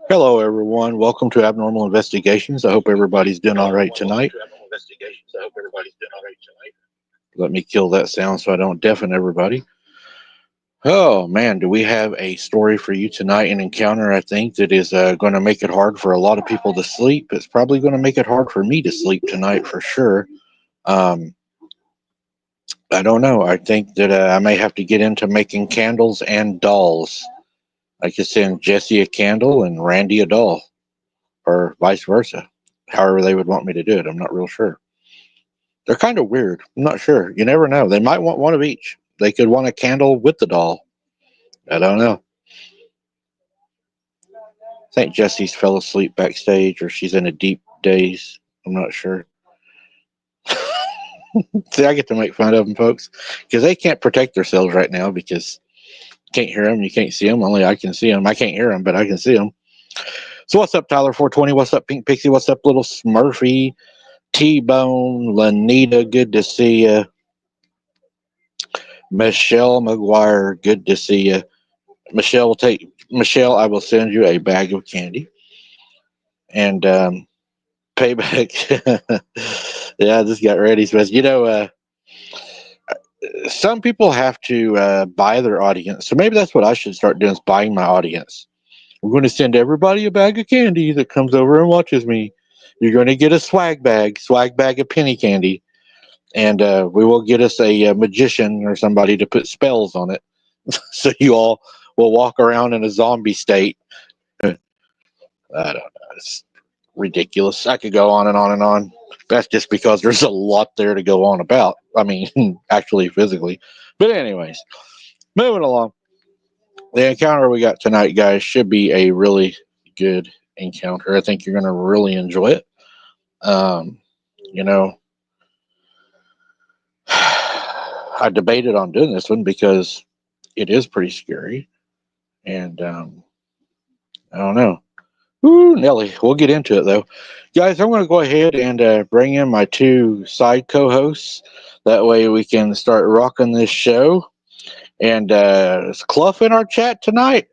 Hello, everyone. Welcome to Abnormal Investigations. I hope everybody's doing all right tonight. Let me kill that sound so I don't deafen everybody. Oh, man, do we have a story for you tonight, an encounter, I think, that is going to make it hard for a lot of people to sleep. It's probably going to make it hard for me to sleep tonight for sure. Um, I don't know. I think that I may have to get into making candles and dolls. I could send Jesse a candle and Randy a doll, or vice versa. However they would want me to do it, I'm not real sure. They're kind of weird. I'm not sure. You never know. They might want one of each. They could want a candle with the doll. I don't know. I think Jesse's fell asleep backstage, or she's in a deep daze. I'm not sure. See, I get to make fun of them, folks, because they can't protect themselves right now because you can't hear them, you can't see them. Only I can see them. I can't hear them, but I can see them. So what's up, Tyler 420? What's up, Pink Pixie? What's up, Little Smurfy? T-Bone, Lanita, good to see you. Michelle McGuire, good to see you. Michelle, I will send you a bag of candy. And payback. Yeah, I just got ready. But some people have to buy their audience. So maybe that's what I should start doing, is buying my audience. I'm going to send everybody a bag of candy that comes over and watches me. You're going to get a swag bag of penny candy. And we will get us a magician or somebody to put spells on it. So you all will walk around in a zombie state. I don't know. It's ridiculous. I could go on and on and on. That's just because there's a lot there to go on about. I mean, actually, physically. But anyways, moving along. The encounter we got tonight, guys, should be a really good encounter. I think you're going to really enjoy it. Um, you know, I debated on doing this one because it is pretty scary. And I don't know. Ooh, Nelly. We'll get into it, though. Guys, I'm going to go ahead and bring in my two side co-hosts. That way we can start rocking this show. And is Clough in our chat tonight?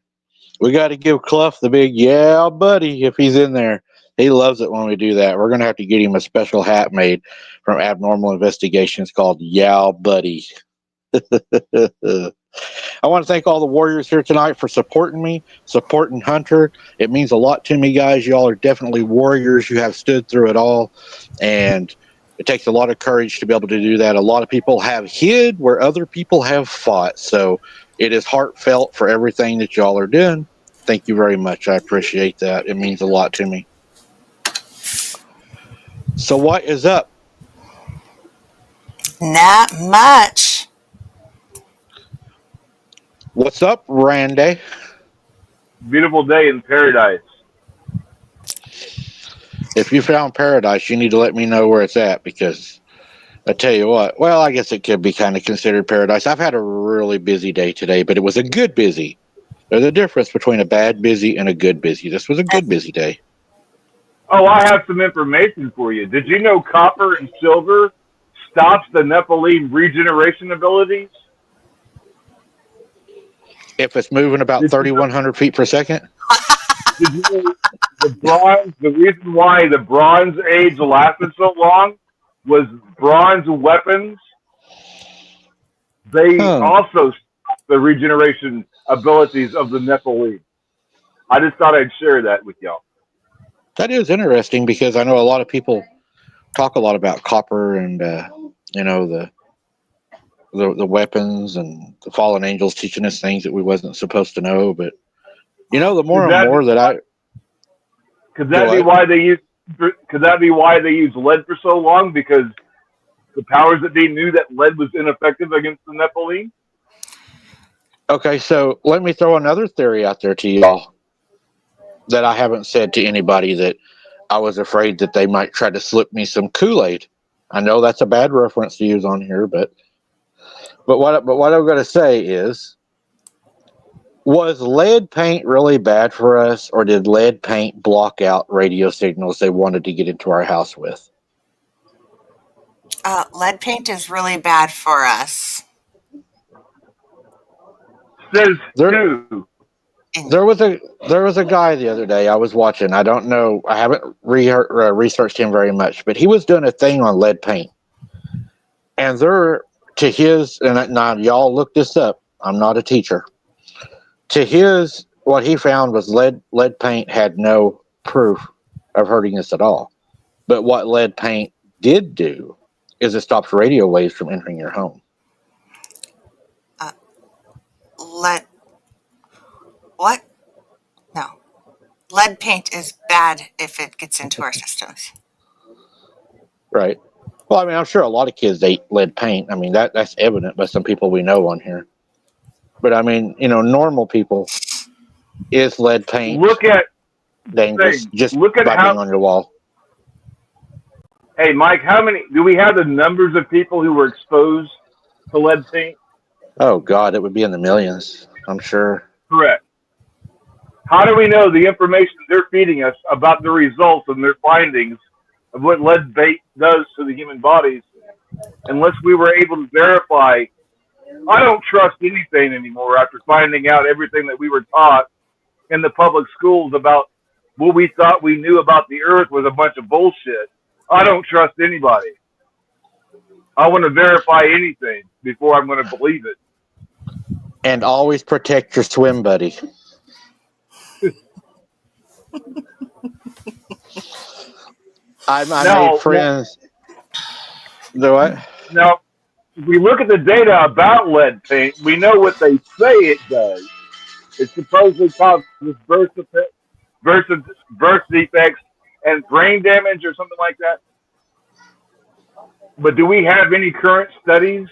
We got to give Clough the big yeah, buddy, if he's in there. He loves it when we do that. We're going to have to get him a special hat made from Abnormal Investigations called Yeah, Buddy. I want to thank all the warriors here tonight for supporting me, supporting Hunter. It means a lot to me, guys. Y'all are definitely warriors. You have stood through it all, and it takes a lot of courage to be able to do that. A lot of people have hid where other people have fought, so it is heartfelt for everything that y'all are doing. Thank you very much. I appreciate that. It means a lot to me. So what is up? Not much. What's up, Randy? Beautiful day in paradise. If you found paradise, you need to let me know where it's at, because I tell you what, well, I guess it could be kind of considered paradise. I've had a really busy day today, but it was a good busy. There's a difference between a bad busy and a good busy. This was a good busy day. Oh, I have some information for you. Did you know copper and silver stops the Nephilim regeneration abilities? if it's moving about Did you 3,100 feet per second. Did you know the reason why the Bronze Age lasted so long was bronze weapons. They Huh. also stopped the regeneration abilities of the Nephilim. I just thought I'd share that with y'all. That is interesting because I know a lot of people talk a lot about copper and the weapons and the fallen angels teaching us things that we wasn't supposed to know. But the more Could and that be more that I could do that be what why they use could that be why they used lead for so long? Because the powers that be knew that lead was ineffective against the Nephilim? okay, so let me throw another theory out there to y'all that I haven't said to anybody, that I was afraid that they might try to slip me some Kool-Aid. I know that's a bad reference to use on here, but what I'm going to say is, was lead paint really bad for us, or did lead paint block out radio signals they wanted to get into our house with? Lead paint is really bad for us. Says There, who? And there was a guy the other day I was watching. I don't know. I haven't researched him very much, but he was doing a thing on lead paint, and now y'all look this up. I'm not a teacher. What he found was lead paint had no proof of hurting us at all. But what lead paint did do is it stops radio waves from entering your home. lead, what? No. Lead paint is bad if it gets into our systems. Right. Well, I mean, I'm sure a lot of kids ate lead paint. I mean, that's evident by some people we know on here. But I mean, normal people, is lead paint Look at dangerous just look at by being how. on your wall? Hey, Mike, how many do we have the numbers of people who were exposed to lead paint? Oh God, it would be in the millions, I'm sure. Correct. How do we know the information they're feeding us about the results and their findings of what lead paint does to the human bodies unless we were able to verify? I don't trust anything anymore after finding out everything that we were taught in the public schools about what we thought we knew about the earth was a bunch of bullshit. I don't trust anybody. I want to verify anything before I'm going to believe it. And always protect your swim buddy. I made friends. The what? Now, if we look at the data about lead paint, we know what they say it does. It supposedly causes birth defects and brain damage or something like that. But do we have any current studies?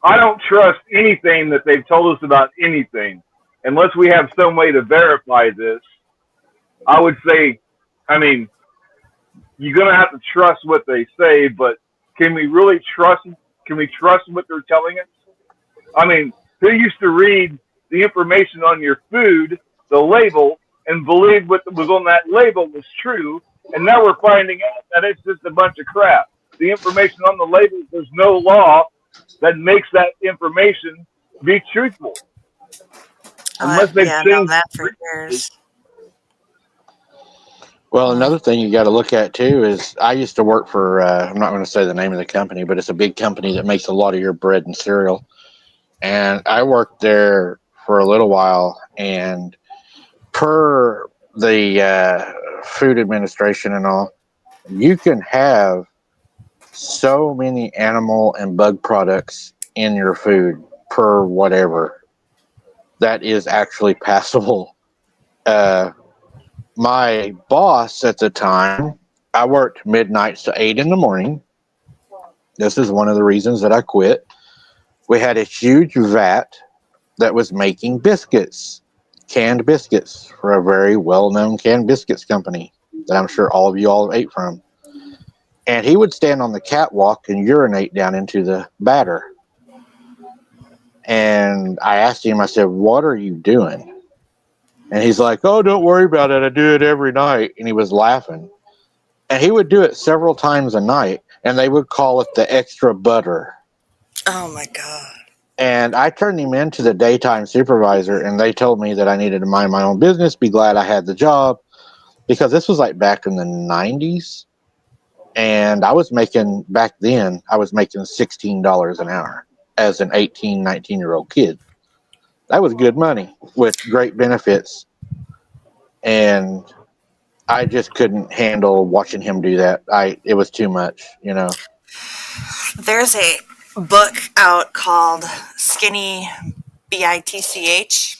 I don't trust anything that they've told us about anything unless we have some way to verify this. I would say, I mean, you're going to have to trust what they say, but can we really trust? Can we trust what they're telling us? I mean, who used to read the information on your food, the label, and believe what was on that label was true, and now we're finding out that it's just a bunch of crap. The information on the label, there's no law that makes that information be truthful. Unless they've changed that for years. Well, another thing you got to look at too is I used to work for, I'm not going to say the name of the company, but it's a big company that makes a lot of your bread and cereal. And I worked there for a little while, and per the Food Administration and all, you can have so many animal and bug products in your food per whatever that is actually passable. My boss at the time, I worked midnights to 8 in the morning. This is one of the reasons that I quit. We had a huge vat that was making biscuits, canned biscuits, for a very well-known canned biscuits company that I'm sure all of you all ate from. And he would stand on the catwalk and urinate down into the batter. And I asked him, I said, "What are you doing?" And he's like, "Oh, don't worry about it. I do it every night." And he was laughing. And he would do it several times a night, and they would call it the extra butter. Oh my God. And I turned him into the daytime supervisor, and they told me that I needed to mind my own business, be glad I had the job, because this was like back in the 90s. And I was making, back then, I was making $16 an hour as an 18, 19-year-old kid. That was good money with great benefits. And I just couldn't handle watching him do that. It was too much, you know. There's a book out called Skinny Bitch,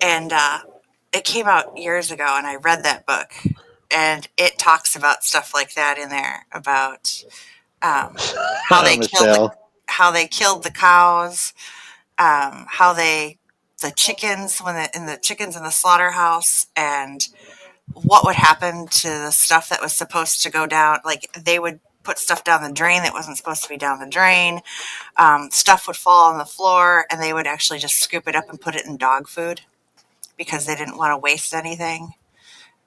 and it came out years ago, and I read that book, and it talks about stuff like that in there about how they Michelle. how they killed the cows, how the chickens in the chickens in the slaughterhouse, and what would happen to the stuff that was supposed to go down. Like they would put stuff down the drain that wasn't supposed to be down the drain. Stuff would fall on the floor, and they would actually just scoop it up and put it in dog food because they didn't want to waste anything.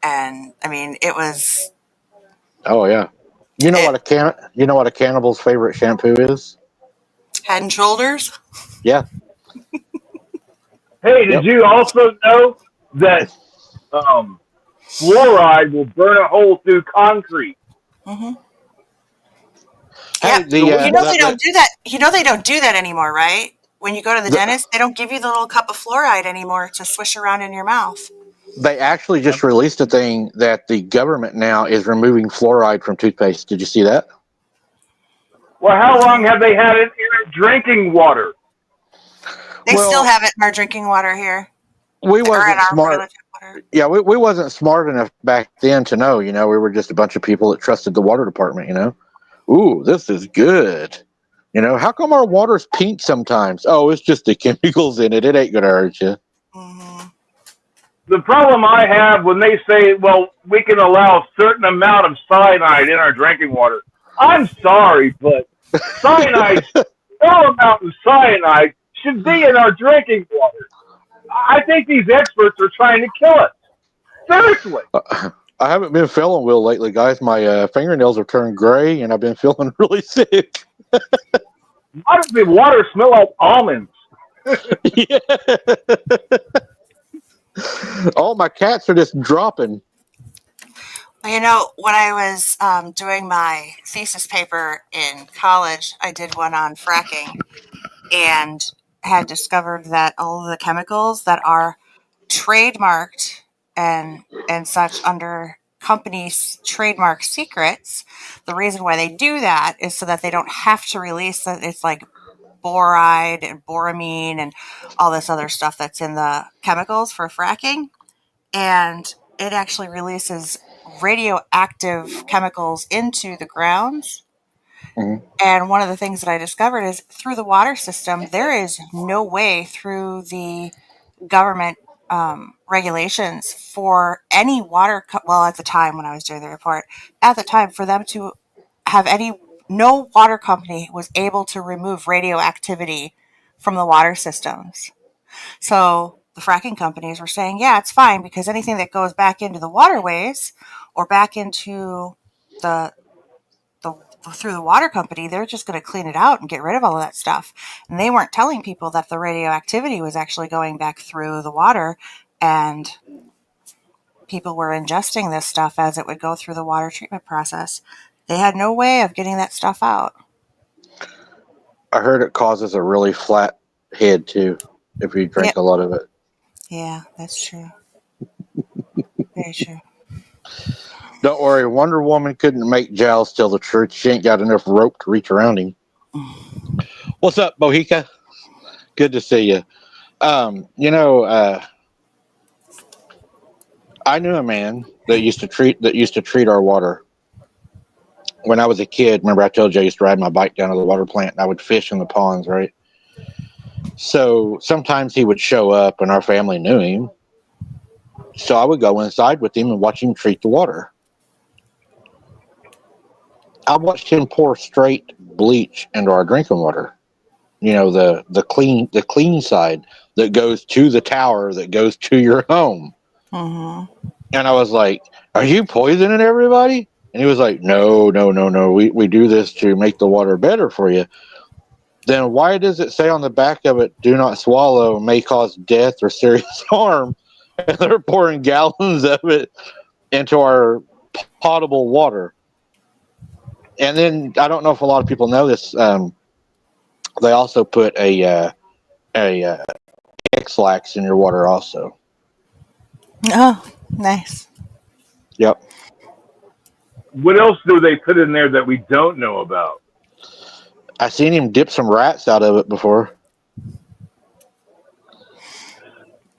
And I mean, it was Oh yeah. You know what a cannibal's favorite shampoo is? Head and Shoulders. Yeah. Hey, did you also know that fluoride will burn a hole through concrete? Mm-hmm. Hey, Yeah, they don't do that. You know they don't do that anymore, right? When you go to the dentist, they don't give you the little cup of fluoride anymore to swish around in your mouth. They actually just released a thing that the government now is removing fluoride from toothpaste. Did you see that? Well, how long have they had it in our drinking water? They still have it in our drinking water here. We wasn't smart. Yeah, we wasn't smart enough back then to know. You know, we were just a bunch of people that trusted the water department. You know, ooh, this is good. You know, how come our water's pink sometimes? Oh, it's just the chemicals in it. It ain't gonna hurt you. Mm-hmm. The problem I have when they say, well, we can allow a certain amount of cyanide in our drinking water. I'm sorry, but cyanide, no amount of cyanide should be in our drinking water. I think these experts are trying to kill us. Seriously. I haven't been feeling well lately, guys. My fingernails have turned gray, and I've been feeling really sick. Why does the water smell like almonds? Yeah. All my cats are just dropping. You know, when I was doing my thesis paper in college, I did one on fracking and had discovered that all of the chemicals that are trademarked and such under companies' trademark secrets, the reason why they do that is so that they don't have to release that. It's like boride and boramine and all this other stuff that's in the chemicals for fracking. And it actually releases radioactive chemicals into the grounds. Mm-hmm. And one of the things that I discovered is through the water system, there is no way through the government regulations for any water, well, at the time when I was doing the report, at the time for them to have no water company was able to remove radioactivity from the water systems. So the fracking companies were saying, yeah, it's fine because anything that goes back into the waterways or back into the through the water company, they're just going to clean it out and get rid of all of that stuff. And they weren't telling people that the radioactivity was actually going back through the water, and people were ingesting this stuff as it would go through the water treatment process. They had no way of getting that stuff out. I heard it causes a really flat head too if you drink a lot of it. Yeah, that's true. Very true. Don't worry, Wonder Woman couldn't make Giles tell the truth. She ain't got enough rope to reach around him. What's up, Bohica? Good to see you. You know, I knew a man that used to treat our water. When I was a kid, remember I told you I used to ride my bike down to the water plant and I would fish in the ponds, right? So sometimes he would show up and our family knew him. So I would go inside with him and watch him treat the water. I watched him pour straight bleach into our drinking water. You know, the clean side that goes to the tower that goes to your home. Mm-hmm. And I was like, "Are you poisoning everybody?" And he was like, "No. We do this to make the water better for you." then why does it say on the back of it, "Do not swallow, may cause death or serious harm"? And they're pouring gallons of it into our potable water. And then I don't know if a lot of people know this. They also put a X-Lax in your water also. Oh, nice. Yep. What else do they put in there that we don't know about? I seen him dip some rats out of it before.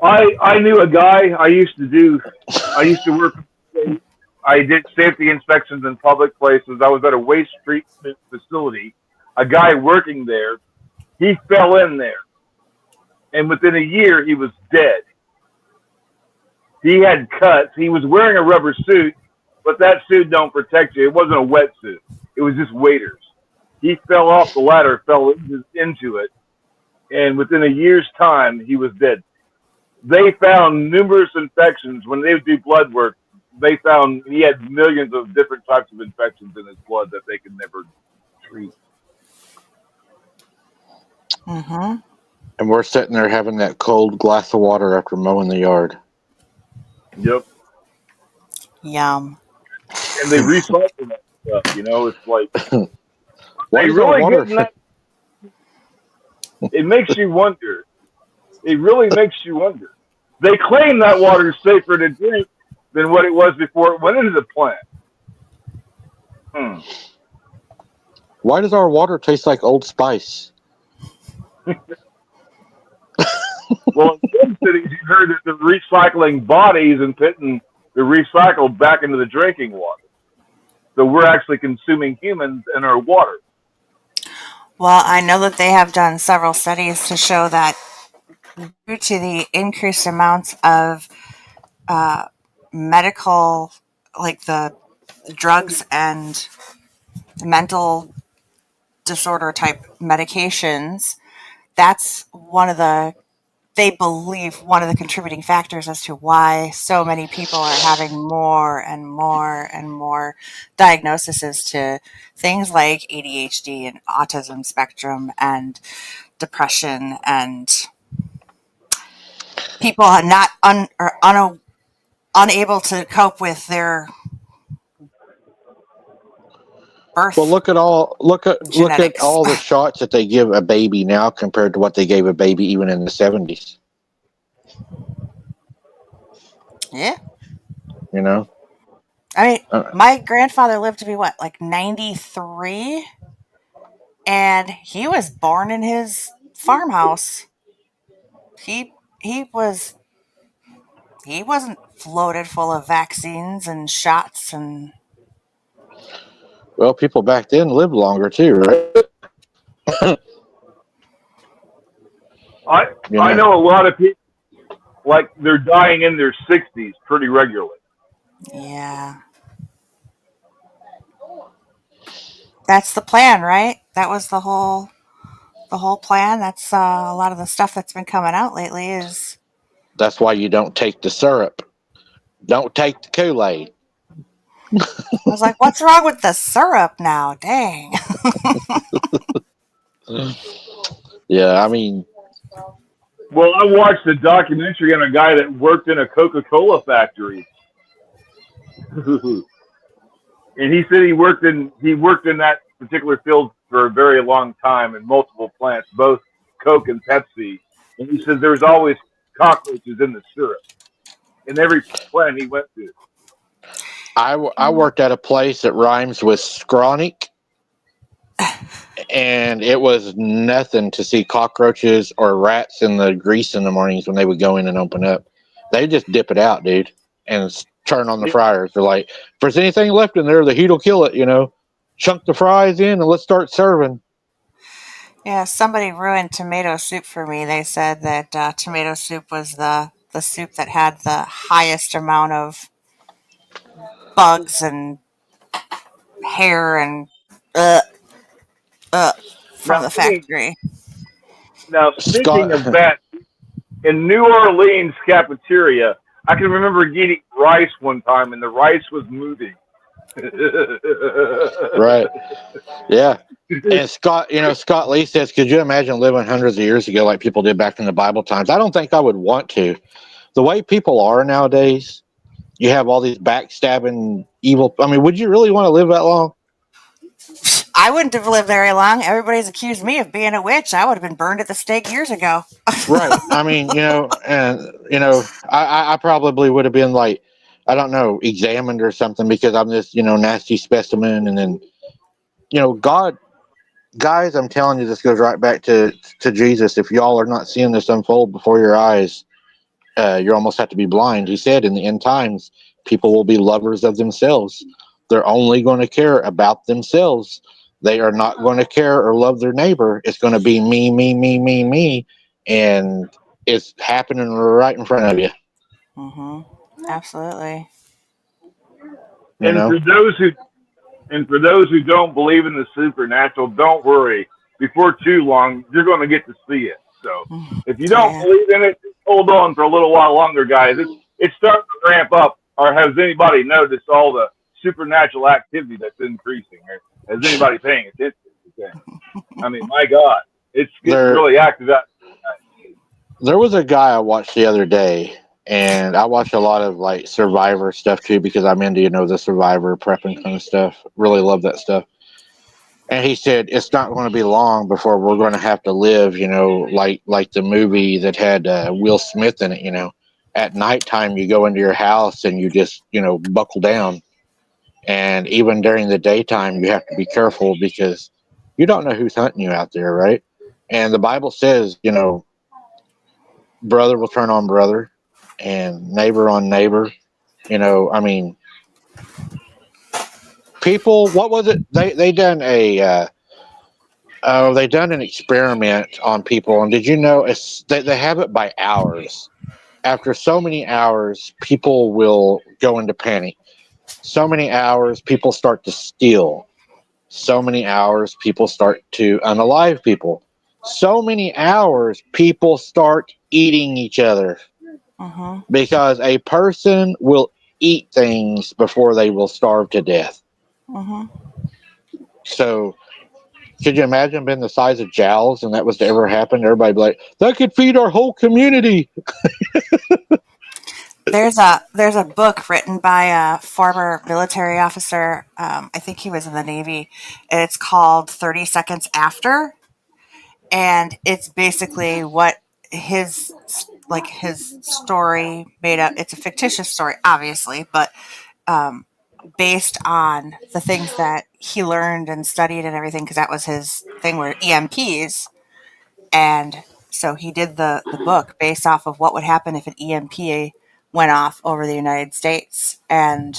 I knew a guy. I used to work. I did safety inspections in public places. I was at a waste treatment facility. A guy working there, he fell in there, and within a year he was dead. He had cuts. He was wearing a rubber suit, but that suit don't protect you. It wasn't a wetsuit. It was just waders. He fell off the ladder, fell into it, and within a year's time, he was dead. They found numerous infections. When they would do blood work, they found he had millions of different types of infections in his blood that they could never treat. Mm-hmm. And we're sitting there having that cold glass of water after mowing the yard. Yep. Yum. And they recycle that stuff. You know, it's like Why they is our really water? getting that. It makes you wonder. It really makes you wonder. They claim that water is safer to drink than what it was before it went into the plant. Why does our water taste like Old Spice? Well, in some cities, you heard that they're recycling bodies and putting the recycle back into the drinking water. So we're actually consuming humans in our water. Well, I know that they have done several studies to show that due to the increased amounts of medical, like the drugs and mental disorder type medications, that's they believe one of the contributing factors as to why so many people are having more and more and more diagnoses to things like ADHD and autism spectrum and depression, and people are not unable to cope with their birth. Well, look at all the shots that they give a baby now compared to what they gave a baby even in the 70s. Yeah. You know? I mean, my grandfather lived to be what, like 93? And he was born in his farmhouse. He wasn't floated full of vaccines and shots and. Well, people back then lived longer too, right? I know a lot of people, like, they're dying in their 60s pretty regularly. Yeah. That's the plan, right? That was the whole plan. That's a lot of the stuff that's been coming out lately is. That's why you don't take the syrup. Don't take the Kool-Aid. I was like, what's wrong with the syrup now? Dang. Yeah, I mean. Well, I watched a documentary on a guy that worked in a Coca-Cola factory. And he said he worked in that particular field for a very long time in multiple plants, both Coke and Pepsi. And he said there's always cockroaches in the syrup in every plant he went to. I worked at a place that rhymes with Scronic, and it was nothing to see cockroaches or rats in the grease in the mornings when they would go in and open up. They just dip it out, dude, and turn on the fryers. They're like, if there's anything left in there, the heat will kill it, you know. Chunk the fries in and let's start serving. Yeah, somebody ruined tomato soup for me. They said that tomato soup was the soup that had the highest amount of bugs and hair and from the factory. Now, speaking of that, in New Orleans cafeteria, I can remember eating rice one time, and the rice was moving. Right. Yeah. And Scott Lee says, could you imagine living hundreds of years ago like people did back in the Bible times? I don't think I would want to. The way people are nowadays, you have all these backstabbing, evil. I mean, would you really want to live that long? I wouldn't have lived very long. Everybody's accused me of being a witch. I would have been burned at the stake years ago. Right. I mean, I probably would have been like, I don't know, examined or something because I'm this, nasty specimen. And then, God, guys, I'm telling you, this goes right back to Jesus. If y'all are not seeing this unfold before your eyes, you almost have to be blind. He said in the end times, people will be lovers of themselves. They're only going to care about themselves. They are not going to care or love their neighbor. It's going to be me, me, me, me, me. And it's happening right in front of you. Absolutely. And for those who don't believe in the supernatural, don't worry. Before too long, you're going to get to see it. So if you don't believe in it, hold on for a little while longer, guys. It's starting to ramp up. Or has anybody noticed all the supernatural activity that's increasing? Or is anybody paying attention? I mean, my God, it's getting really active out. There was a guy I watched the other day, and I watch a lot of like Survivor stuff too because I'm into the Survivor prepping kind of stuff. Really love that stuff. And he said it's not going to be long before we're going to have to live, like the movie that had Will Smith in it. At nighttime you go into your house and you just buckle down, and even during the daytime you have to be careful because you don't know who's hunting you out there, right? And the Bible says, brother will turn on brother and neighbor on neighbor. I mean, people, what was it? They done an experiment on people, and did you know they have it by hours? After so many hours, people will go into panic. So many hours, people start to steal. So many hours, people start to unalive people. So many hours, people start eating each other. Because a person will eat things before they will starve to death. So, could you imagine being the size of Jowls and that was to ever happen? Everybody be like, that could feed our whole community. There's a book written by a former military officer. I think he was in the Navy, and it's called 30 Seconds After. And it's basically what his story made up. It's a fictitious story, obviously, but based on the things that he learned and studied and everything, because that was his thing, were EMPs. And so he did the book based off of what would happen if an EMP went off over the United States. And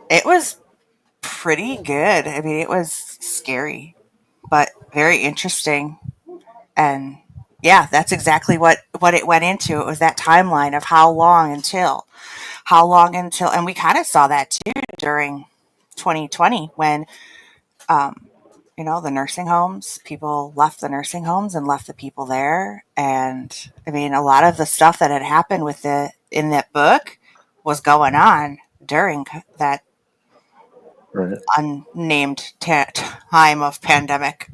it was pretty good. I mean, it was scary, but very interesting. And yeah, that's exactly what it went into. It was that timeline of how long until, and we kind of saw that too during 2020 when, the nursing homes, people left the nursing homes and left the people there. And I mean, a lot of the stuff that had happened in that book was going on during that unnamed time of pandemic.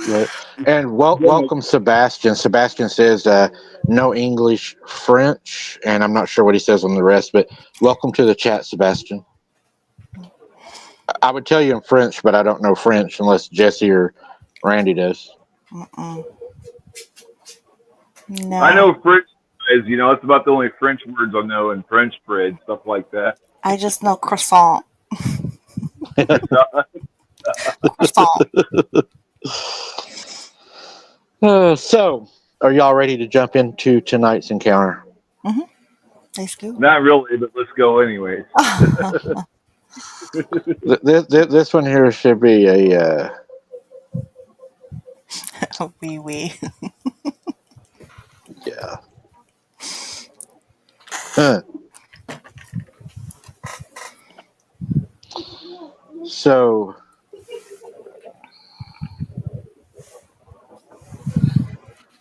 Right. And welcome, Sebastian. Sebastian says no English, French, and I'm not sure what he says on the rest, but welcome to the chat, Sebastian. I would tell you in French, but I don't know French unless Jesse or Randy does. No. I know French is, it's about the only French words I know, and French bread, stuff like that. I just know croissant. Croissant. So, are y'all ready to jump into tonight's encounter? Let's go. Not really, but let's go anyways. This one here should be a wee. Yeah. Huh. So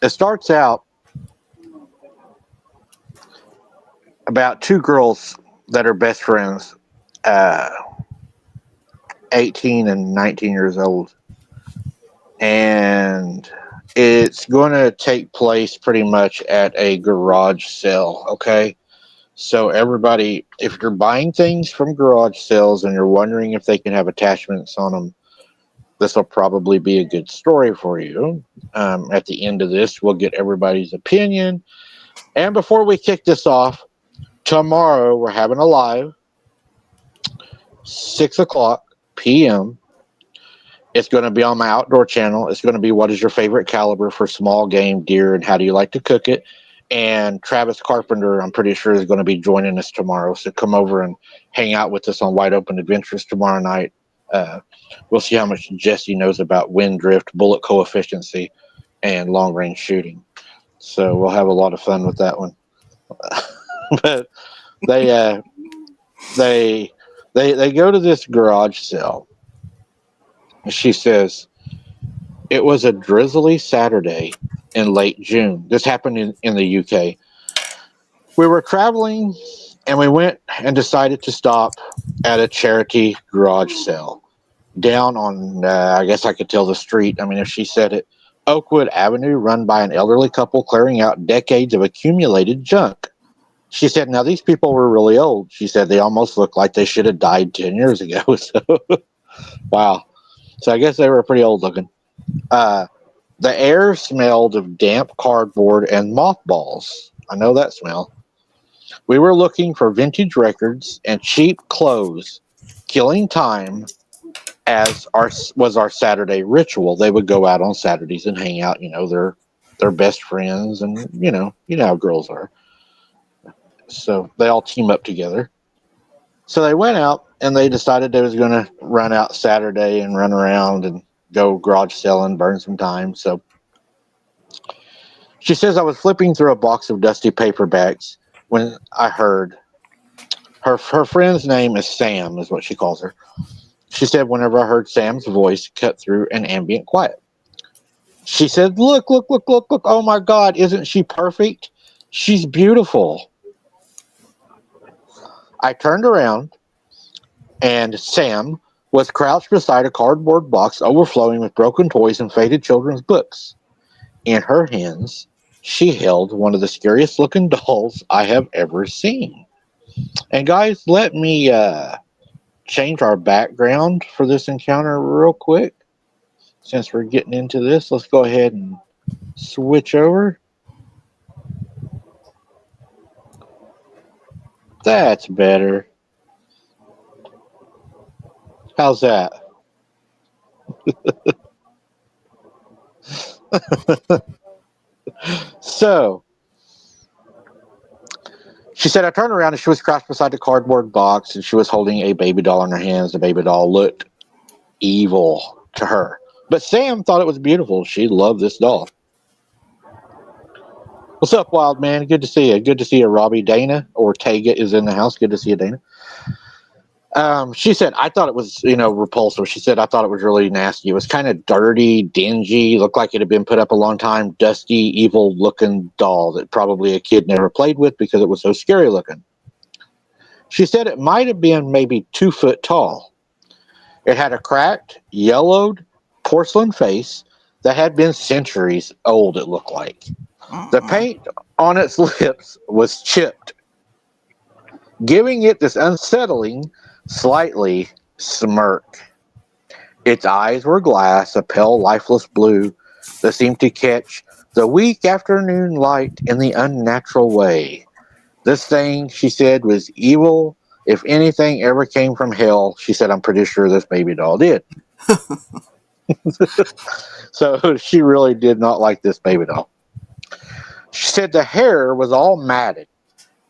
it starts out about two girls that are best friends, 18 and 19 years old. and it's going to take place pretty much at a garage sale. Okay. So, everybody, if you're buying things from garage sales and you're wondering if they can have attachments on them, this will probably be a good story for you. At the end of this, we'll get everybody's opinion. And before we kick this off, tomorrow we're having a live 6 o'clock p.m. It's going to be on my outdoor channel. It's going to be what is your favorite caliber for small game deer and how do you like to cook it? And Travis Carpenter, I'm pretty sure, is going to be joining us tomorrow. So come over and hang out with us on Wide Open Adventures tomorrow night. We'll see how much Jesse knows about wind drift, bullet coefficiency, and long range shooting. So we'll have a lot of fun with that one. But they go to this garage sale. She says it was a drizzly Saturday in late June. This happened in the UK. We were traveling and we went and decided to stop at a charity garage sale down on, I guess I could tell the street. I mean, if she said it, Oakwood Avenue, run by an elderly couple clearing out decades of accumulated junk. She said, now these people were really old. She said they almost looked like they should have died 10 years ago. So, wow. So I guess they were pretty old looking. The air smelled of damp cardboard and mothballs. I know that smell. We were looking for vintage records and cheap clothes, killing time as was our Saturday ritual. They would go out on Saturdays and hang out. You know, they're best friends, and you know how girls are. So they all team up together. So they went out and they decided they was going to run out Saturday and run around and go garage selling, burn some time. So she says, I was flipping through a box of dusty paperbacks when I heard her friend's name is Sam, is what she calls her. She said, whenever I heard Sam's voice cut through an ambient quiet, she said, look. Oh my God, isn't she perfect? She's beautiful. I turned around and Sam was crouched beside a cardboard box overflowing with broken toys and faded children's books. In her hands, she held one of the scariest looking dolls I have ever seen. And guys, let me change our background for this encounter real quick. Since we're getting into this, let's go ahead and switch over. That's better. How's that? So, she said, I turned around and she was crouched beside the cardboard box and she was holding a baby doll in her hands. The baby doll looked evil to her. But Sam thought it was beautiful. She loved this doll. What's up, wild man? Good to see you. Good to see you, Robbie. Dana Ortega is in the house. Good to see you, Dana. She said, I thought it was, repulsive. She said, I thought it was really nasty. It was kind of dirty, dingy, looked like it had been put up a long time, dusty, evil looking doll that probably a kid never played with because it was so scary looking. She said it might have been maybe 2 foot tall. It had a cracked, yellowed porcelain face that had been centuries old, it looked like. The paint on its lips was chipped, giving it this unsettling, slightly smirk. Its eyes were glass, a pale, lifeless blue that seemed to catch the weak afternoon light in the unnatural way. This thing, she said, was evil. If anything ever came from hell, she said, I'm pretty sure this baby doll did. So she really did not like this baby doll. She said the hair was all matted.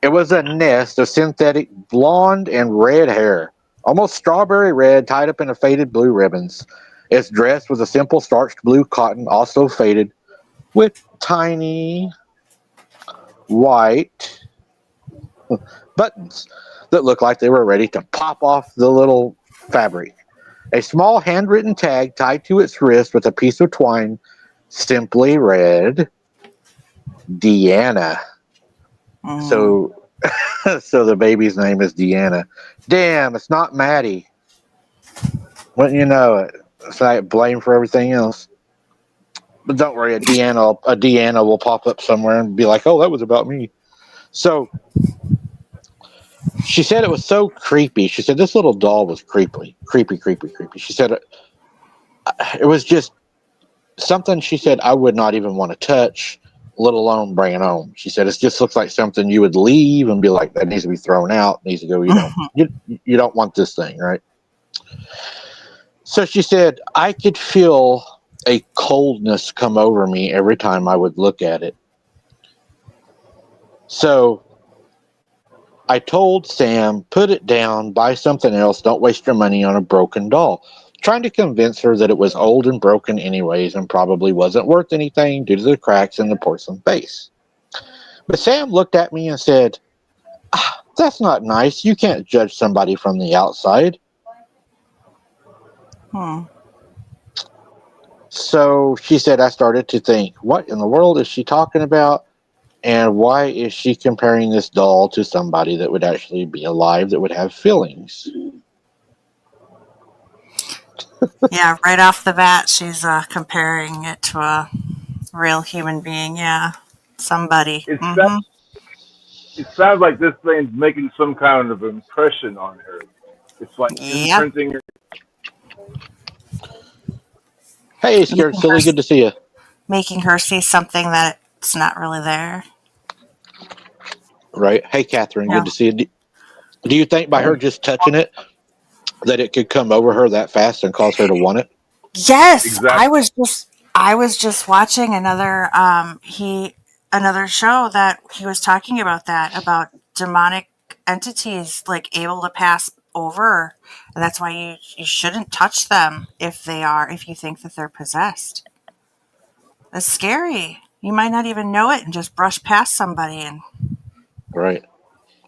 It was a nest of synthetic blonde and red hair, almost strawberry red, tied up in a faded blue ribbons. Its dress was a simple starched blue cotton, also faded, with tiny white buttons that looked like they were ready to pop off the little fabric. A small handwritten tag tied to its wrist with a piece of twine simply read, Deanna. So the baby's name is Deanna. Damn, it's not Maddie. Wouldn't you know it? It's like blame for everything else. But don't worry, a Deanna will pop up somewhere and be like, "Oh, that was about me." So she said it was so creepy. She said this little doll was creepy. She said it was just something. She said I would not even want to touch, let alone bring it home. She said it just looks like something you would leave and be like, that needs to be thrown out. Needs to go. You don't want this thing, right? So she said I could feel a coldness come over me every time I would look at it. So I told Sam, put it down, buy something else, don't waste your money on a broken doll. Trying to convince her that it was old and broken anyways and probably wasn't worth anything due to the cracks in the porcelain base. But Sam looked at me and said, that's not nice. You can't judge somebody from the outside. So she said, I started to think, what in the world is she talking about? And why is she comparing this doll to somebody that would actually be alive, that would have feelings? Yeah, right off the bat, she's comparing it to a real human being. Yeah, somebody. It sounds like this thing's making some kind of impression on her. It's like imprinting her. Hey, Scared Silly, good to see you. Making her see something that's not really there. Right. Hey, Catherine, good to see you. Do you think by her just touching it that it could come over her that fast and cause her to want it? Yes, exactly. I was just watching another show that he was talking about that, about demonic entities like able to pass over, and that's why you shouldn't touch them if you think that they're possessed. It's scary. You might not even know it and just brush past somebody and right.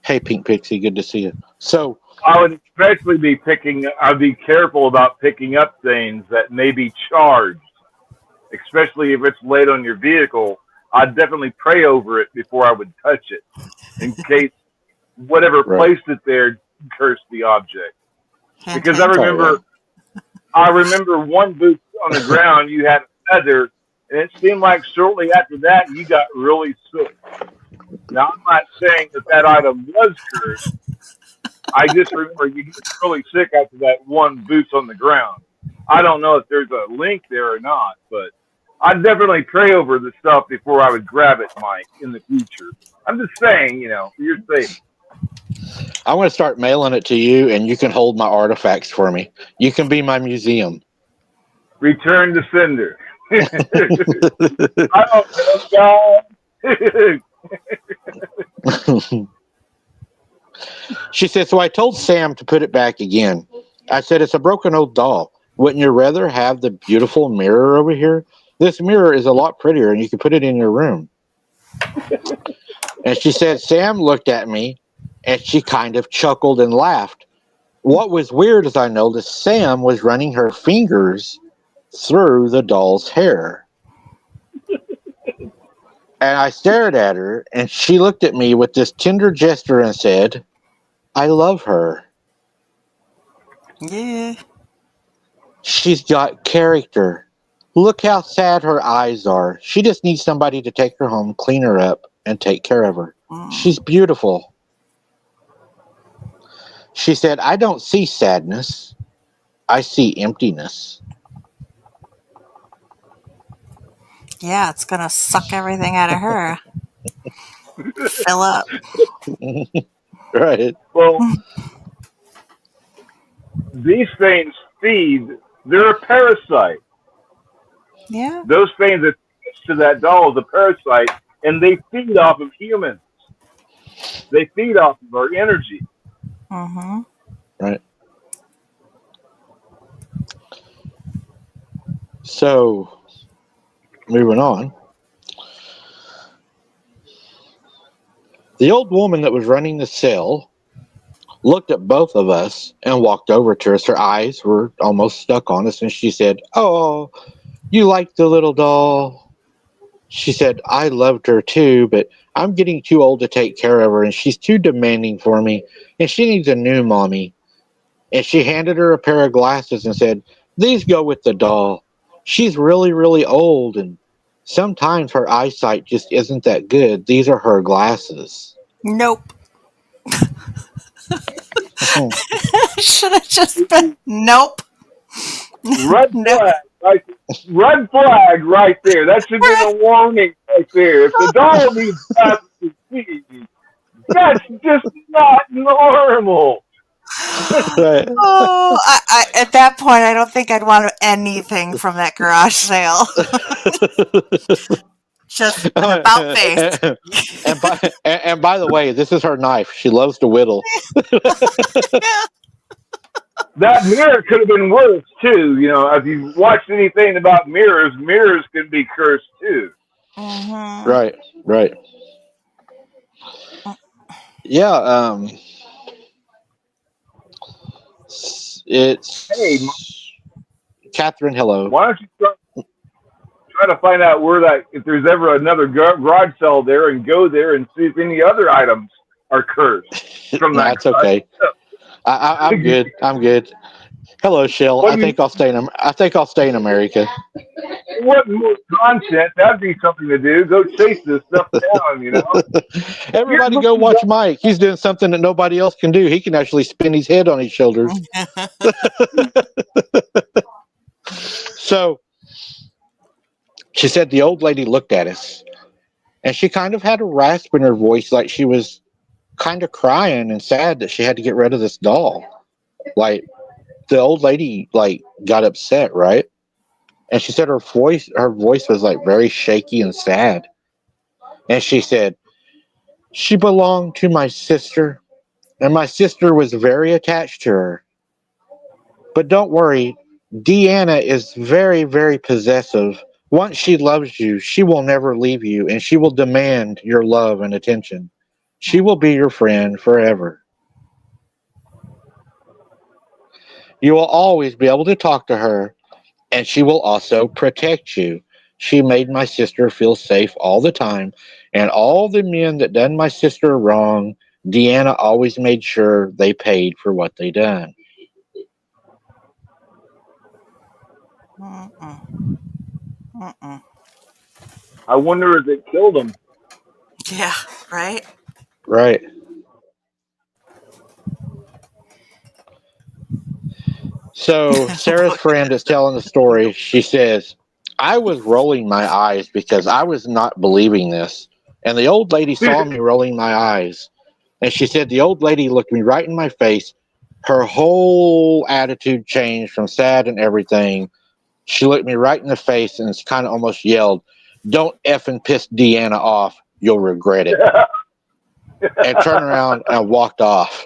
Hey, Pink Pixie, good to see you. So I would especially I'd be careful about picking up things that may be charged, especially if it's laid on your vehicle. I'd definitely pray over it before I would touch it, in case whatever placed it there cursed the object. Because I remember one boot on the ground, you had a feather, and it seemed like shortly after that you got really sick. Now, I'm not saying that item was cursed. I just remember you get really sick after that one boots on the ground. I don't know if there's a link there or not, but I'd definitely pray over the stuff before I would grab it, Mike, in the future. I'm just saying, for your sake. I want to start mailing it to you, and you can hold my artifacts for me. You can be my museum. Return to sender. I don't know, God. She said, so I told Sam to put it back again. I said, it's a broken old doll. Wouldn't you rather have the beautiful mirror over here? This mirror is a lot prettier, and you can put it in your room. And she said, Sam looked at me, and she kind of chuckled and laughed. What was weird is I noticed Sam was running her fingers through the doll's hair. And I stared at her, and she looked at me with this tender gesture and said, I love her. Yeah. She's got character. Look how sad her eyes are. She just needs somebody to take her home, clean her up, and take care of her. She's beautiful. She said, I don't see sadness. I see emptiness. Yeah, it's going to suck everything out of her. Fill up. Right. Well, these things feed. They're a parasite. Yeah. Those things that to that doll is a parasite, and they feed off of humans. They feed off of our energy. Mm-hmm. Right. So, moving on. The old woman that was running the sale looked at both of us and walked over to us. Her eyes were almost stuck on us, and she said, oh, you like the little doll? She said, I loved her too, but I'm getting too old to take care of her, and she's too demanding for me, and she needs a new mommy. And she handed her a pair of glasses and said, these go with the doll. She's really, really old, and Sometimes her eyesight just isn't that good. These are her glasses. Nope. Should have just been nope. Red No. flag, right? Red flag, right there. That should be the warning right there. If the doll needs glasses to see, that's just not normal. Right. Oh, at that point, I don't think I'd want anything from that garage sale. Just an about face. And by the way, this is her knife. She loves to whittle. That mirror could have been worse too. You know, if you've watched anything about mirrors, mirrors can be cursed too. Mm-hmm. Right. Right. Yeah. It's Hey, Catherine. Hello. why don't you try to find out where that, if there's ever another garage sale there, and go there and see if any other items are cursed from that. That's okay. I'm good. I'm good. Hello, Shell. What I do you- think I'll stay in. I think I'll stay in America. What more content? That'd be something to do. Go chase this stuff down. You know. Everybody, go watch Mike. He's doing something that nobody else can do. He can actually spin his head on his shoulders. So she said the old lady looked at us, and she kind of had a rasp in her voice, like she was kind of crying and sad that she had to get rid of this doll. Like the old lady like got upset, right? And she said her voice was like very shaky and sad. And she said she belonged to my sister, and my sister was very attached to her. But don't worry, Deanna is very, very possessive. Once she loves you, she will never leave you, and she will demand your love and attention. She will be your friend forever. You will always be able to talk to her, and she will also protect you. She made my sister feel safe all the time, and all the men that done my sister wrong, Deanna always made sure they paid for what they done. Mm-mm. Mm-mm. I wonder if it killed him. Yeah, right? Right. So Sarah's friend is telling the story. She says, I was rolling my eyes because I was not believing this. And the old lady saw me rolling my eyes. And she said, the old lady looked me right in my face. Her whole attitude changed from sad and everything. She looked me right in the face and kind of almost yelled, don't effing piss Deanna off. You'll regret it. And turned around and walked off.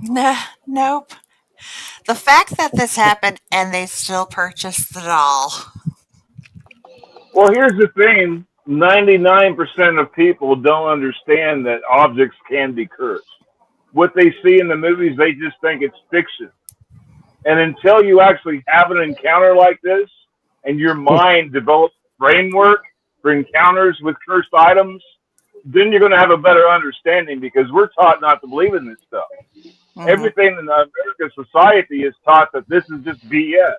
Nah, nope. The fact that this happened and they still purchased the doll. Well, here's the thing: 99% of people don't understand that objects can be cursed. What they see in the movies, they just think it's fiction. And until you actually have an encounter like this, and your mind develops a framework for encounters with cursed items, then you're going to have a better understanding, because we're taught not to believe in this stuff. Mhm. Everything in American society is taught that this is just BS.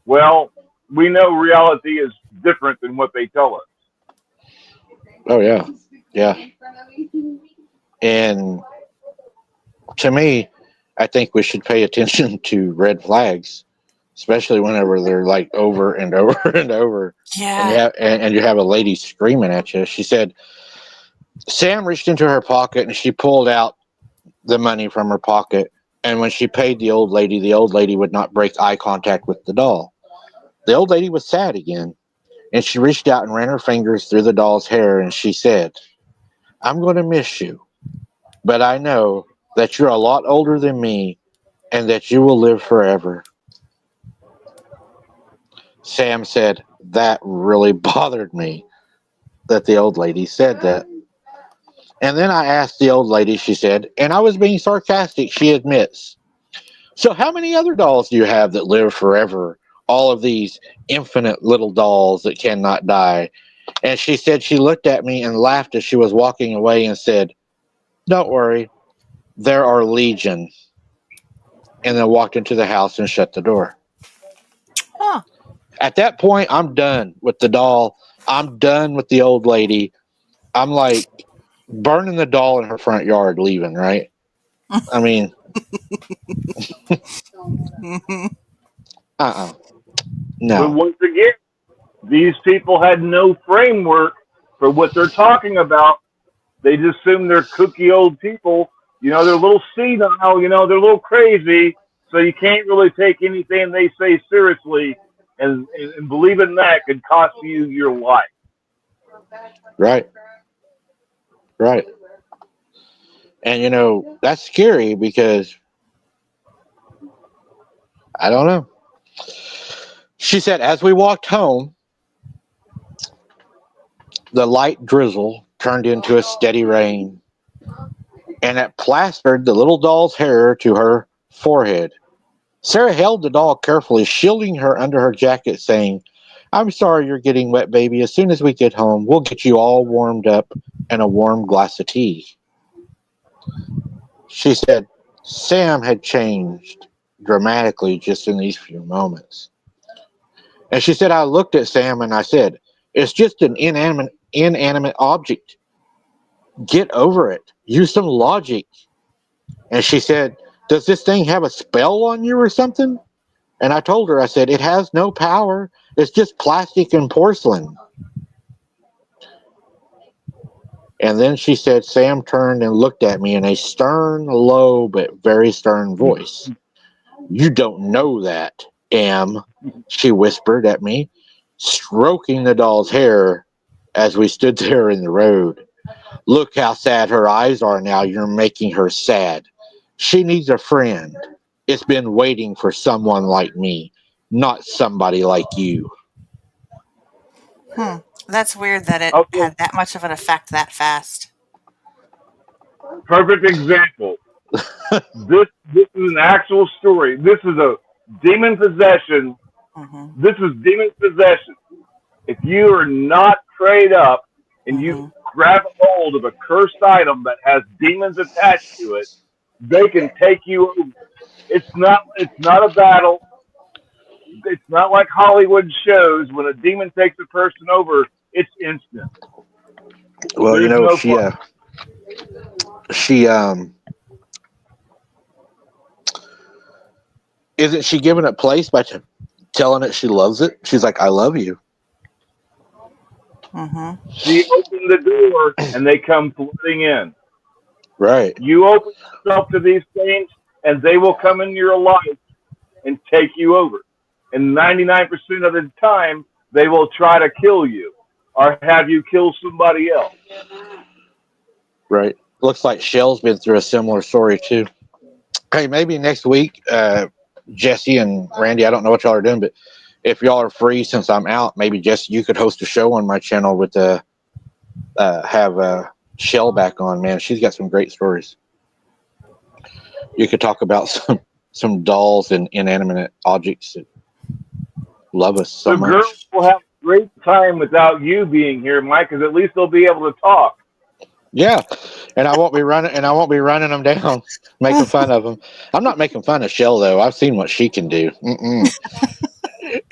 Well, we know reality is different than what they tell us. Oh, yeah. Yeah. And to me, I think we should pay attention to red flags, especially whenever they're like over and over and over. Yeah. And you have a lady screaming at you. She said, Sam reached into her pocket and she pulled out the money from her pocket. And when she paid the old lady would not break eye contact with the doll. The old lady was sad again. And she reached out and ran her fingers through the doll's hair. And she said, I'm going to miss you. But I know that you're a lot older than me and that you will live forever. Sam said, that really bothered me that the old lady said that. And then I asked the old lady, she said, and I was being sarcastic, she admits. So how many other dolls do you have that live forever? All of these infinite little dolls that cannot die. And she said she looked at me and laughed as she was walking away and said, don't worry, there are legion. And then walked into the house and shut the door. Huh. At that point, I'm done with the doll. I'm done with the old lady. I'm like burning the doll in her front yard, leaving. Right? I mean, But no. once again, these people had no framework for what they're talking about. They just assume they're kooky old people. You know, they're a little senile. You know, they're a little crazy. So you can't really take anything they say seriously. And believing that could cost you your life. Right. Right. And you know that's scary because I don't know. She said, as we walked home, the light drizzle turned into a steady rain, and it plastered the little doll's hair to her forehead. Sarah held the doll carefully, shielding her under her jacket, saying, I'm sorry you're getting wet, baby. As soon as we get home, we'll get you all warmed up and a warm glass of tea. She said, Sam had changed dramatically just in these few moments. And she said, I looked at Sam and I said, it's just an inanimate object. Get over it. Use some logic. And she said, does this thing have a spell on you or something? And I told her, I said, it has no power. It's just plastic and porcelain. And then she said, Sam turned and looked at me in a stern, low, but very stern voice. You don't know that, Am, she whispered at me, stroking the doll's hair as we stood there in the road. Look how sad her eyes are now. You're making her sad. She needs a friend. It's been waiting for someone like me, not somebody like you. That's weird that it Okay, had that much of an effect that fast. perfect example. This is an actual story. This is a demon possession. Mm-hmm. This is demon possession. If you are not prayed up and you grab a hold of a cursed item that has demons attached to it, they can take you over. It's not a battle. It's not like Hollywood shows when a demon takes a person over, it's instant. Well, you There's know, no fun. she isn't she giving it place by telling it she loves it? She's like, I love you. Mm-hmm. She opened the door and they come flooding in. Right. You open yourself to these things and they will come in your life and take you over. And 99% of the time, they will try to kill you or have you kill somebody else. Right. Looks like Shell's been through a similar story too. Hey, maybe next week, Jesse and Randy, I don't know what y'all are doing, but if y'all are free since I'm out, maybe Jesse, you could host a show on my channel with have Shell back on. Man, she's got some great stories. You could talk about some dolls and inanimate objects that love us so The much. girls will have a great time without you being here, Mike, because at least they'll be able to talk. Yeah, and I won't be running them down, making fun of them. I'm not making fun of Shell though. I've seen what she can do.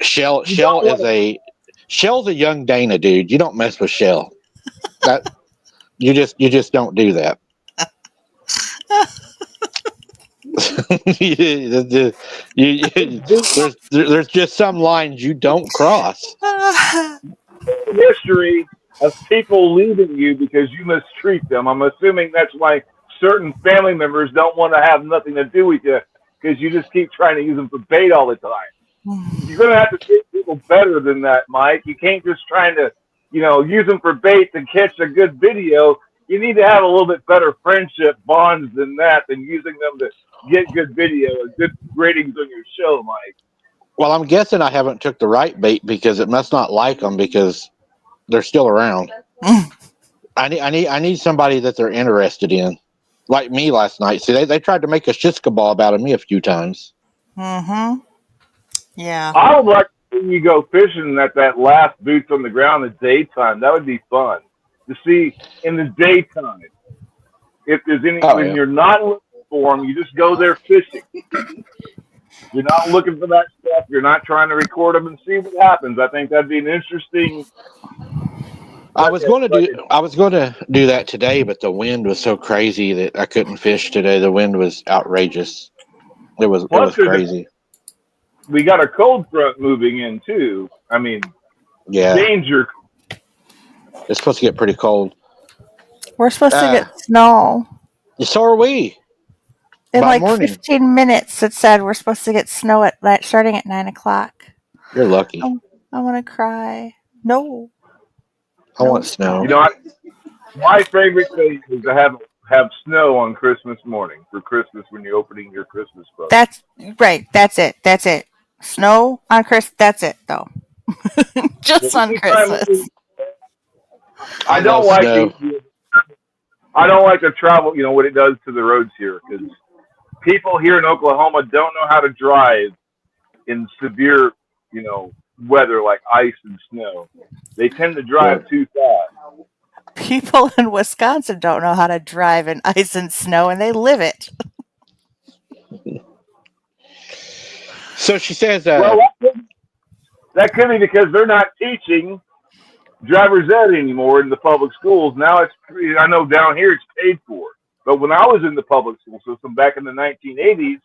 Shell's a young Dana, dude. You don't mess with Shell. That you just don't do that. There's just some lines you don't cross. History of people leaving you because you mistreat them. I'm assuming that's why certain family members don't want to have nothing to do with you because you just keep trying to use them for bait all the time. You're going to have to treat people better than that, Mike. You can't just try to, use them for bait to catch a good video. You need to have a little bit better friendship bonds than using them to get good video and good ratings on your show, Mike. Well, I'm guessing I haven't took the right bait because it must not like them because they're still around. I need somebody that they're interested in, like me last night. See, they tried to make a shit kebab out of me a few times. Mm-hmm. Yeah. I would like to see you go fishing at that last boots on the ground in the daytime. That would be fun to see in the daytime. If there's any, when you're not looking for them, you just go there fishing. You're not looking for that stuff. You're not trying to record them and see what happens. I think that'd be an interesting. I was going to do that today, but the wind was so crazy that I couldn't fish today. The wind was outrageous. It was Plus, crazy. We got a cold front moving in too. I mean, Yeah, danger. it's supposed to get pretty cold. We're supposed to get snow. So are we. In By like morning. 15 minutes, it said we're supposed to get snow starting at 9 o'clock. You're lucky. I want to cry. No. I want snow. You know, my favorite thing is to have snow on Christmas morning for Christmas when you're opening your Christmas present. That's right. That's it. Snow on Christmas. That's it, though. Just on Christmas. I don't like the travel. You know what it does to the roads here, because people here in Oklahoma don't know how to drive in severe, weather like ice and snow. They tend to drive too fast. People in Wisconsin don't know how to drive in ice and snow, and they live it. So she says, well, that could be because they're not teaching driver's ed anymore in the public schools. Now I know down here it's paid for. But when I was in the public school system back in the 1980s,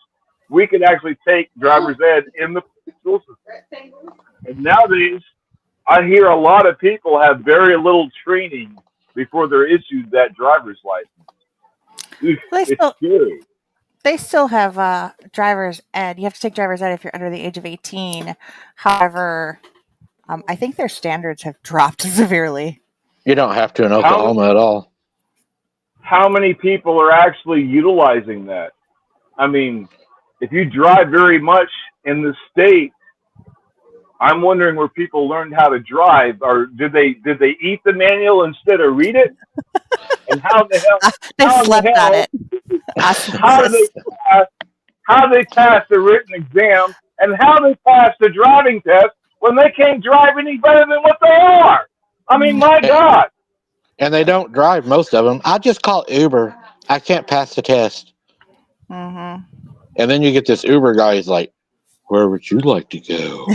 we could actually take driver's ed in the school system. And nowadays, I hear a lot of people have very little training before they're issued that driver's license. It's scary. They still have driver's ed. You have to take driver's ed if you're under the age of 18. However, I think their standards have dropped severely. You don't have to in Oklahoma at all. How many people are actually utilizing that? I mean, if you drive very much in the state, I'm wondering where people learned how to drive, or did they eat the manual instead of read it? And how the hell they slept on it? How they pass the written exam and how they pass the driving test when they can't drive any better than what they are? I mean, my God. And they don't drive, most of them. I just call Uber. I can't pass the test. Mm-hmm. And then you get this Uber guy who's like, where would you like to go?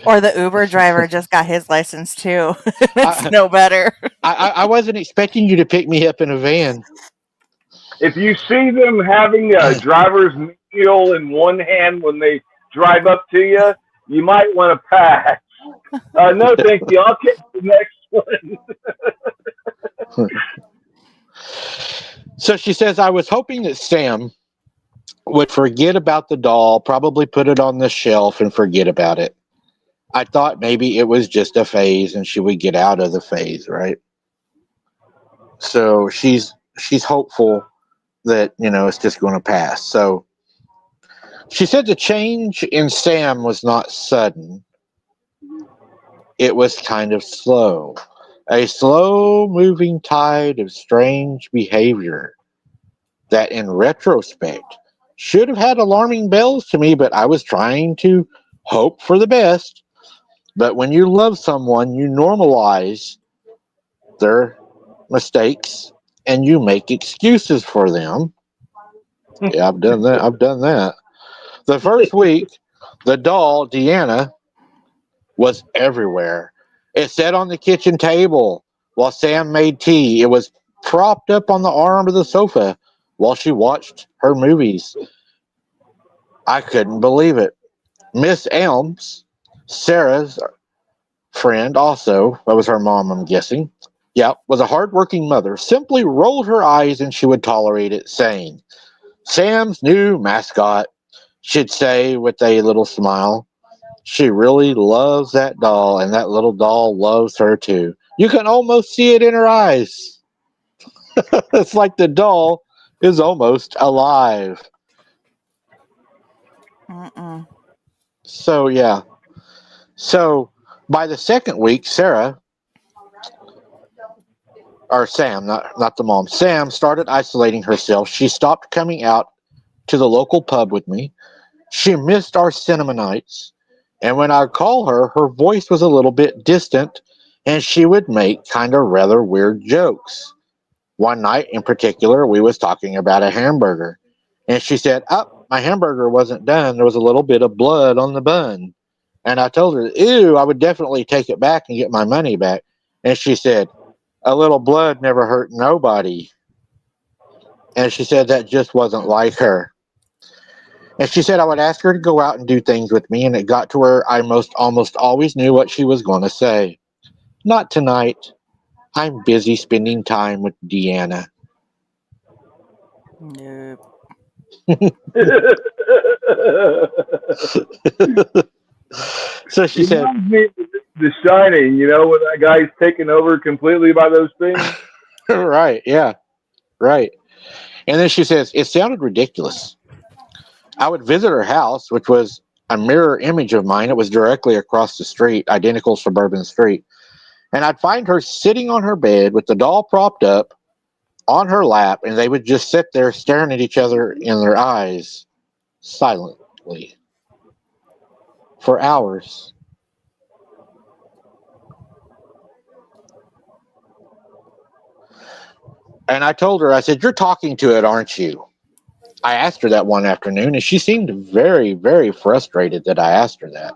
Or the Uber driver just got his license too. It's no better. I wasn't expecting you to pick me up in a van. If you see them having a driver's manual in one hand when they drive up to you, you might want to pass. No, thank you. I'll get the next one. So she says, I was hoping that Sam would forget about the doll, probably put it on the shelf and forget about it. I thought maybe it was just a phase and she would get out of the phase, right? So she's hopeful that, it's just going to pass. So she said the change in Sam was not sudden. It was kind of slow. A slow-moving tide of strange behavior that, in retrospect, should have had alarming bells to me, but I was trying to hope for the best. But when you love someone, you normalize their mistakes and you make excuses for them. Yeah, I've done that. The first week, the doll, Deanna, was everywhere. It sat on the kitchen table while Sam made tea. It was propped up on the arm of the sofa while she watched her movies. I couldn't believe it. Miss Elms, Sarah's friend, also, that was her mom, I'm guessing, was a hardworking mother, simply rolled her eyes and she would tolerate it, saying, Sam's new mascot, she'd say with a little smile. She really loves that doll, and that little doll loves her too. You can almost see it in her eyes. It's like the doll is almost alive. Mm-mm. So, yeah. So, by the second week, Sam, not the mom, Sam started isolating herself. She stopped coming out to the local pub with me. She missed our cinema nights. And when I'd call her, her voice was a little bit distant, and she would make kind of rather weird jokes. One night in particular, we was talking about a hamburger, and she said, my hamburger wasn't done. There was a little bit of blood on the bun. And I told her, ew, I would definitely take it back and get my money back. And she said, a little blood never hurt nobody. And she said that just wasn't like her. And she said I would ask her to go out and do things with me, and it got to where I almost always knew what she was going to say. Not tonight. I'm busy spending time with Deanna. Nope. So she said, Reminds me of The Shining, when that guy's taken over completely by those things. right, yeah, right. And then she says, it sounded ridiculous. I would visit her house, which was a mirror image of mine. It was directly across the street, identical suburban street. And I'd find her sitting on her bed with the doll propped up on her lap, and they would just sit there staring at each other in their eyes silently for hours. And I told her, I said, you're talking to it, aren't you? I asked her that one afternoon, and she seemed very, very frustrated that I asked her that.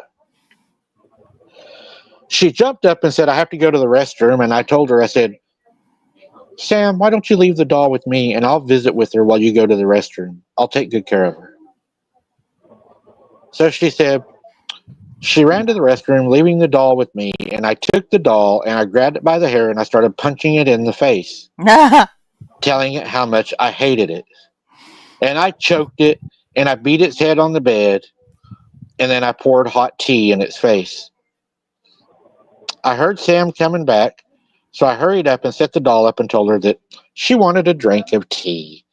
She jumped up and said, I have to go to the restroom. And I told her, I said, Sam, why don't you leave the doll with me and I'll visit with her while you go to the restroom. I'll take good care of her. So she said, she ran to the restroom, leaving the doll with me. And I took the doll and I grabbed it by the hair and I started punching it in the face, telling it how much I hated it. And I choked it and I beat its head on the bed. And then I poured hot tea in its face. I heard Sam coming back, so I hurried up and set the doll up and told her that she wanted a drink of tea.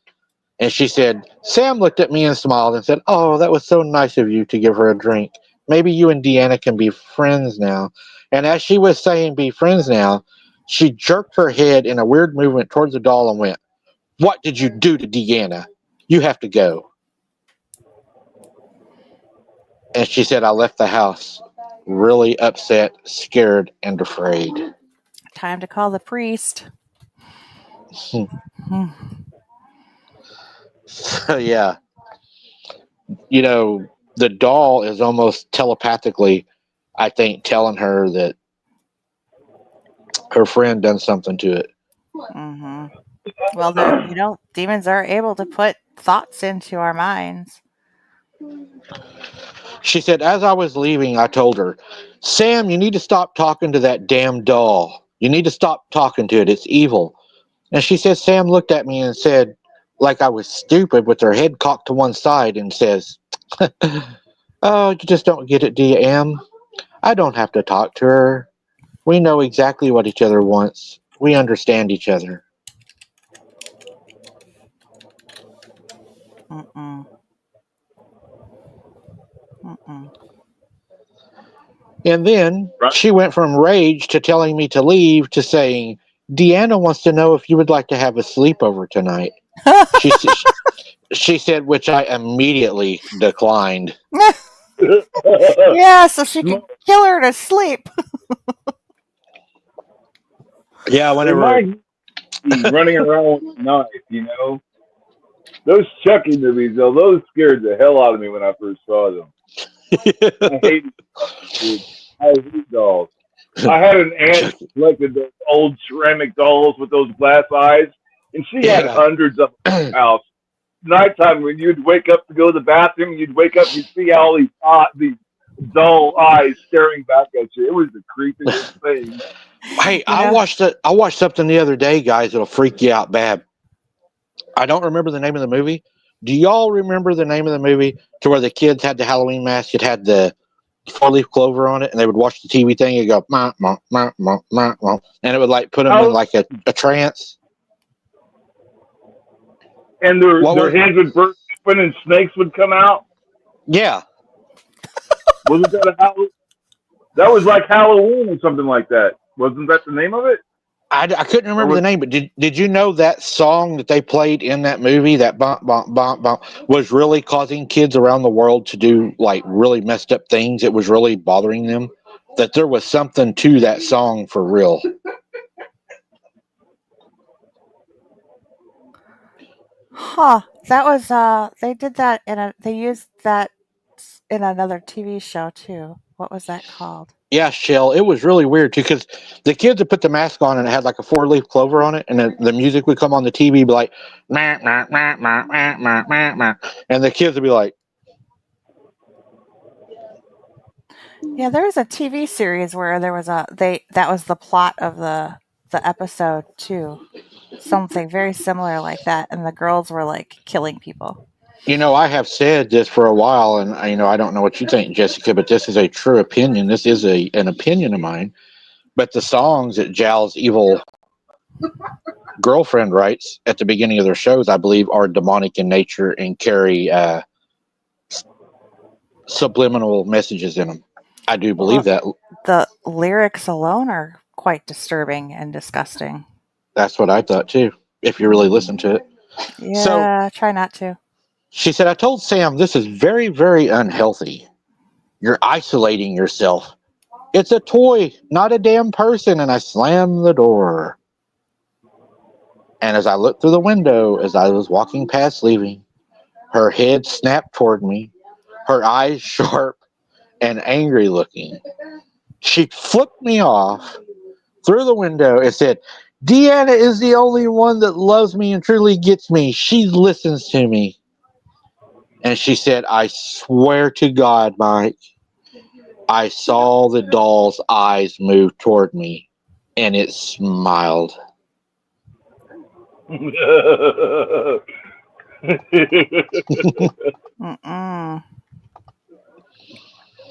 And she said, Sam looked at me and smiled and said, oh, that was so nice of you to give her a drink. Maybe you and Deanna can be friends now. And as she was saying be friends now, she jerked her head in a weird movement towards the doll and went, what did you do to Deanna? You have to go. And she said, I left the house really upset, scared, and afraid. Time to call the priest. So, yeah. The doll is almost telepathically, I think, telling her that her friend done something to it. Mm-hmm. Well, demons are able to put thoughts into our minds. She said, as I was leaving, I told her, Sam, you need to stop talking to that damn doll. You need to stop talking to it. It's evil. And she said, Sam looked at me and said, like I was stupid, with her head cocked to one side, and says, oh, you just don't get it, do you, Em? I don't have to talk to her. We know exactly what each other wants. We understand each other. Mm-mm. Mm-mm. And then Right. she went from rage to telling me to leave to saying, Deanna wants to know if you would like to have a sleepover tonight. She said, which I immediately declined. Yeah, so she could kill her to sleep. Yeah, whenever. Remind me running around with a knife, Those Chucky movies, though, those scared the hell out of me when I first saw them. I hate dolls. I had an aunt who collected those old ceramic dolls with those glass eyes, and she had hundreds of them in her house. Nighttime, when you'd wake up to go to the bathroom, you'd wake up, you'd see all these dull eyes staring back at you. It was the creepiest thing. Hey, I watched something the other day, guys, that'll freak you out bad. I don't remember the name of the movie. Do y'all remember the name of the movie to where the kids had the Halloween mask? It had the 4-leaf clover on it, and they would watch the TV thing and go, mah, mah, mah, mah, mah, mah, and it would like put them in like a trance. And their hands would burst open and snakes would come out. Yeah. Wasn't that that was like Halloween or something like that? Wasn't that the name of it? I couldn't remember the name, but did you know that song that they played in that movie, that bump, bump, bump, bump, was really causing kids around the world to do like really messed up things? It was really bothering them. That there was something to that song for real. Huh. That was they did that they used that in another TV show too. What was that called? Yeah, Shell. It was really weird too because the kids would put the mask on and it had like a 4-leaf clover on it, and the music would come on the TV, be like, meh, meh, meh, meh, meh, meh, meh, meh. And the kids would be like, Yeah, there was a TV series where there was that was the plot of the episode too. Something very similar like that, and the girls were like killing people. I have said this for a while, and I don't know what you think, Jessica, but this is a true opinion. This is an opinion of mine. But the songs that Jal's evil girlfriend writes at the beginning of their shows, I believe, are demonic in nature and carry subliminal messages in them. I do believe that. The lyrics alone are quite disturbing and disgusting. That's what I thought too, if you really listen to it. Yeah, try not to. She said, I told Sam, this is very, very unhealthy. You're isolating yourself. It's a toy, not a damn person. And I slammed the door. And as I looked through the window, as I was walking past leaving, her head snapped toward me, her eyes sharp and angry looking. She flipped me off through the window and said, Deanna is the only one that loves me and truly gets me. She listens to me. And she said, I swear to God, Mike, I saw the doll's eyes move toward me, and it smiled. Mm-mm.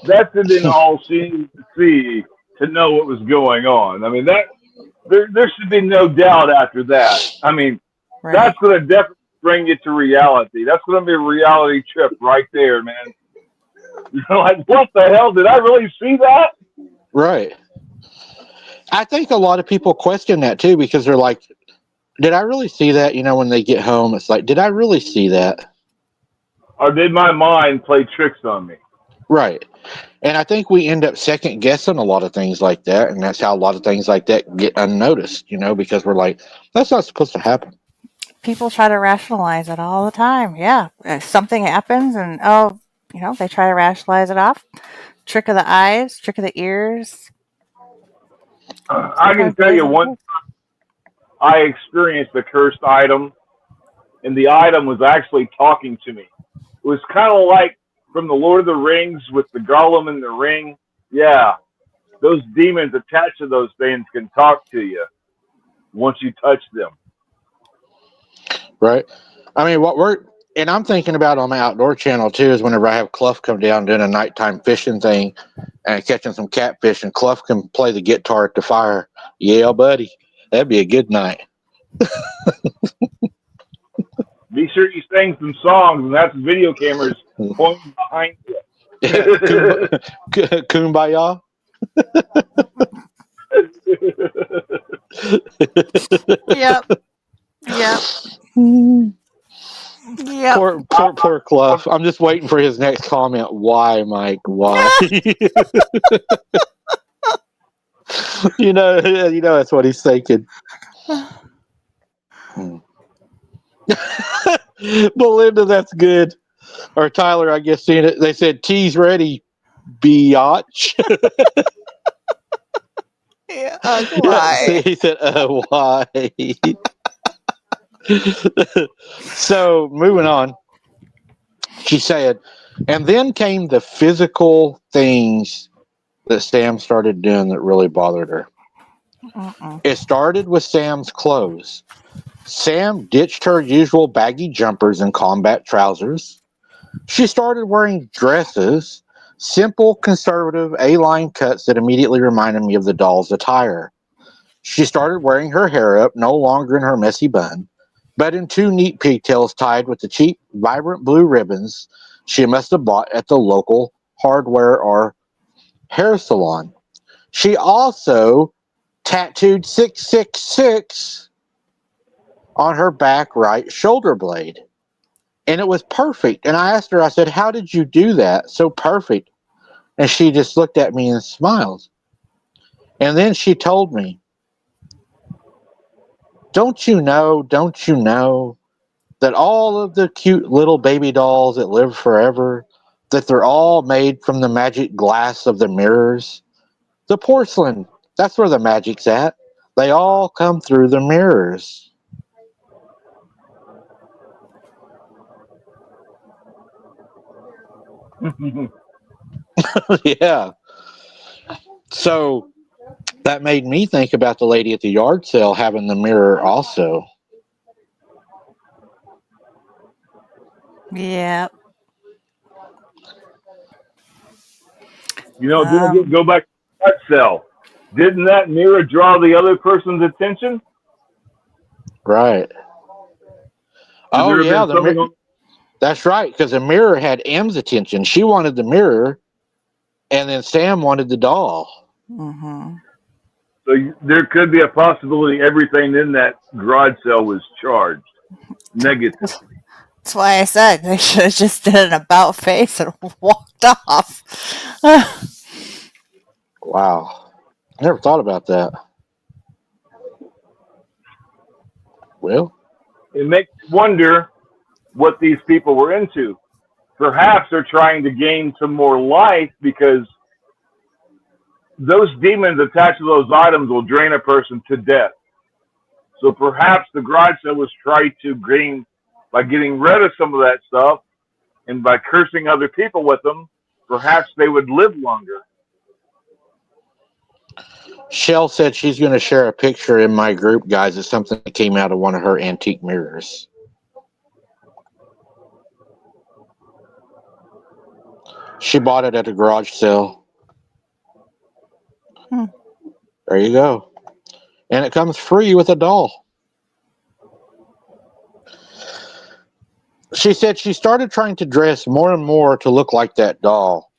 That's it in all she needed to see to know what was going on. I mean, there should be no doubt after that. I mean, Right. that's going to definitely bring you to reality. That's going to be a reality trip right there, man. You're like, what the hell? Did I really see that? Right. I think a lot of people question that too because they're like, did I really see that? When they get home, it's like, did I really see that? Or did my mind play tricks on me? Right. And I think we end up second guessing a lot of things like that. And that's how a lot of things like that get unnoticed, because we're like, that's not supposed to happen. People try to rationalize it all the time. Yeah. If something happens and, they try to rationalize it off. Trick of the eyes, trick of the ears. I can tell you one time I experienced a cursed item, and the item was actually talking to me. It was kind of like from the Lord of the Rings with the Gollum in the ring. Yeah, those demons attached to those things can talk to you once you touch them. Right. I mean, and I'm thinking about on my outdoor channel too is whenever I have Clough come down doing a nighttime fishing thing and catching some catfish, and Clough can play the guitar at the fire. Yeah, buddy, that'd be a good night. Be sure you sing some songs and have some video cameras pointing behind you. Kumbaya. Yep. Yep. Yep. Poor Clough. I'm just waiting for his next comment. Why, Mike? Why? That's what he's thinking. Belinda, that's good. Or Tyler, I guess, seen it. They said tea's ready, biatch. Yeah, why? He said, why? So, moving on. She said, and then came the physical things that Sam started doing that really bothered her. It started with Sam's clothes. Sam ditched her usual baggy jumpers and combat trousers. She started wearing dresses, simple, conservative A-line cuts that immediately reminded me of the doll's attire. She started wearing her hair up, no longer in her messy bun, but in 2 neat pigtails tied with the cheap, vibrant blue ribbons she must have bought at the local hardware or hair salon. She also tattooed 666 on her back right shoulder blade. And it was perfect. And I asked her, I said, how did you do that? So perfect. And she just looked at me and smiled. And then she told me, don't you know that all of the cute little baby dolls that live forever, that they're all made from the magic glass of the mirrors. The porcelain, that's where the magic's at. They all come through the mirrors. Yeah. So that made me think about the lady at the yard sale having the mirror also. Yeah. You know, then Um, again, go back to that cell. Didn't that mirror draw the other person's attention? Right. Could Oh there have yeah, been something on? that's right. Because the mirror had M's attention. She wanted the mirror, and then Sam wanted the doll. mhm. So there could be a possibility everything in that garage sale was charged negatively. That's why I said they should have just did an about face and walked off. Wow. Never thought about that. Well, It makes you wonder what these people were into. Perhaps they're trying to gain some more life because those demons attached to those items will drain a person to death. So perhaps the garage sale was trying to gain by getting rid of some of that stuff and by cursing other people with them, perhaps they would live longer. Shell said she's going to share a picture in my group, guys, of something that came out of one of her antique mirrors. She bought it at a garage sale. Hmm. There you go. And it comes free with a doll. She said she started trying to dress more and more to look like that doll.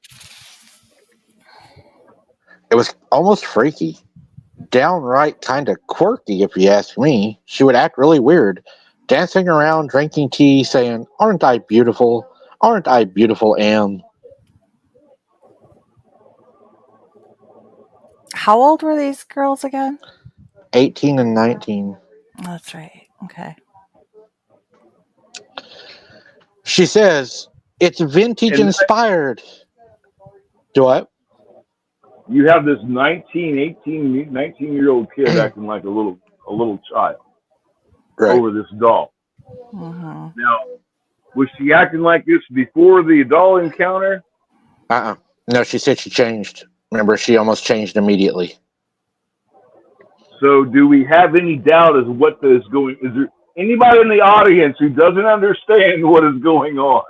It was almost freaky. Downright kind of quirky, if you ask me. She would act really weird, dancing around, drinking tea, saying, "Aren't I beautiful? Aren't I beautiful, Am?" How old were these girls again? 18 and 19. That's right. Okay. She says, "It's vintage And inspired." Do what? you have this 19-year-old kid acting like a little child Right. over this doll. Mhm. Now, was she acting like this before the doll encounter? No, she said she changed. Remember, she almost changed immediately. So do we have any doubt as what is going? Is there anybody in the audience who doesn't understand what is going on?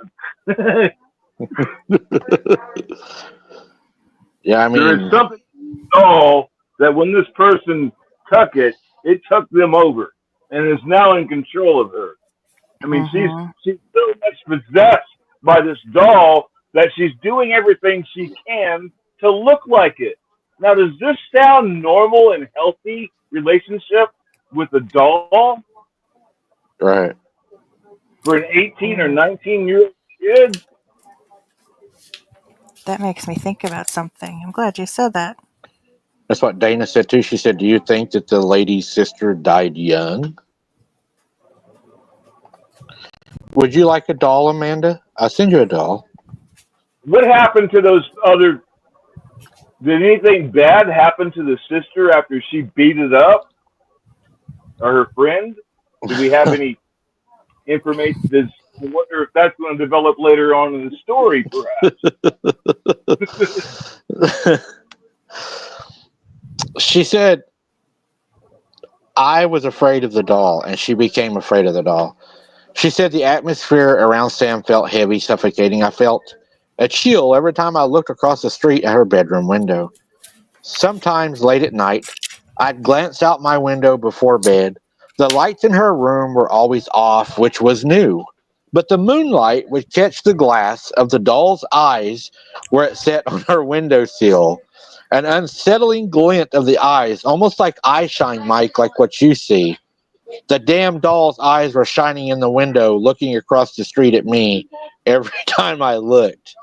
Yeah, I There is mean, something in the doll that when this person took it, it took them over and is now in control of her. I mean, Mhm. she's so much possessed by this doll that she's doing everything she can to look like it. Now, does this sound normal and healthy relationship with a doll right. for an 18 or 19-year-old kid? That makes me think about something. I'm glad you said that. That's what Dana said too. She said, "Do you think that the lady's sister died young?" Would you like a doll, Amanda? I'll send you a doll. What happened to those other? Did anything bad happen to the sister after she beat it up, or her friend? Do we have any information? I wonder if that's going to develop later on in the story, perhaps. She said, "I was afraid of the doll, and she became afraid of the doll." She said the atmosphere around Sam felt heavy, suffocating. I felt a chill every time I looked across the street at her bedroom window. Sometimes late at night, I'd glance out my window before bed. The lights in her room were always off, which was new. But the moonlight would catch the glass of the doll's eyes where it sat on her windowsill. An unsettling glint of the eyes, almost like eye shine, Mike, like what you see. The damn doll's eyes were shining in the window, looking across the street at me every time I looked.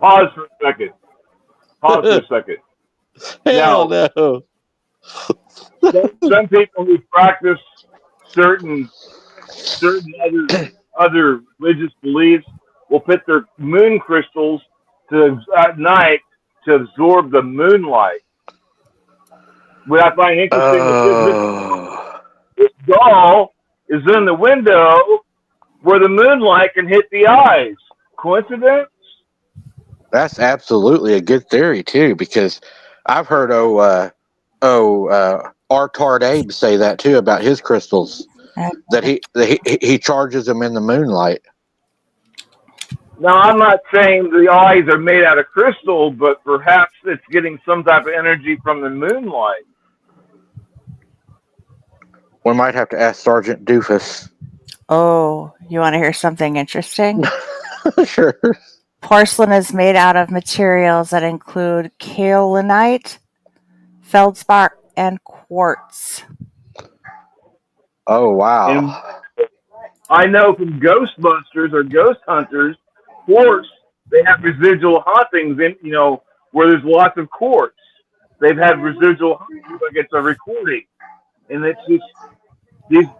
Pause for a second. Pause for a second. Hell Now, no. some people who practice certain other religious beliefs will put their moon crystals to at night to absorb the moonlight. What I find interesting is this doll is in the window where the moonlight can hit the eyes. Coincidence? That's absolutely a good theory too, because I've heard Artard Abe say that too about his crystals, that he charges them in the moonlight. Now, I'm not saying the eyes are made out of crystal, but perhaps it's getting some type of energy from the moonlight. We might have to ask Sergeant Doofus. Oh, you want to hear something interesting? Sure. Porcelain is made out of materials that include kaolinite, feldspar, and quartz. Oh, wow. And I know from Ghostbusters or Ghost Hunters, quartz, they have residual hauntings in, where there's lots of quartz. They've had residual hauntings, like it's a recording. And it's just,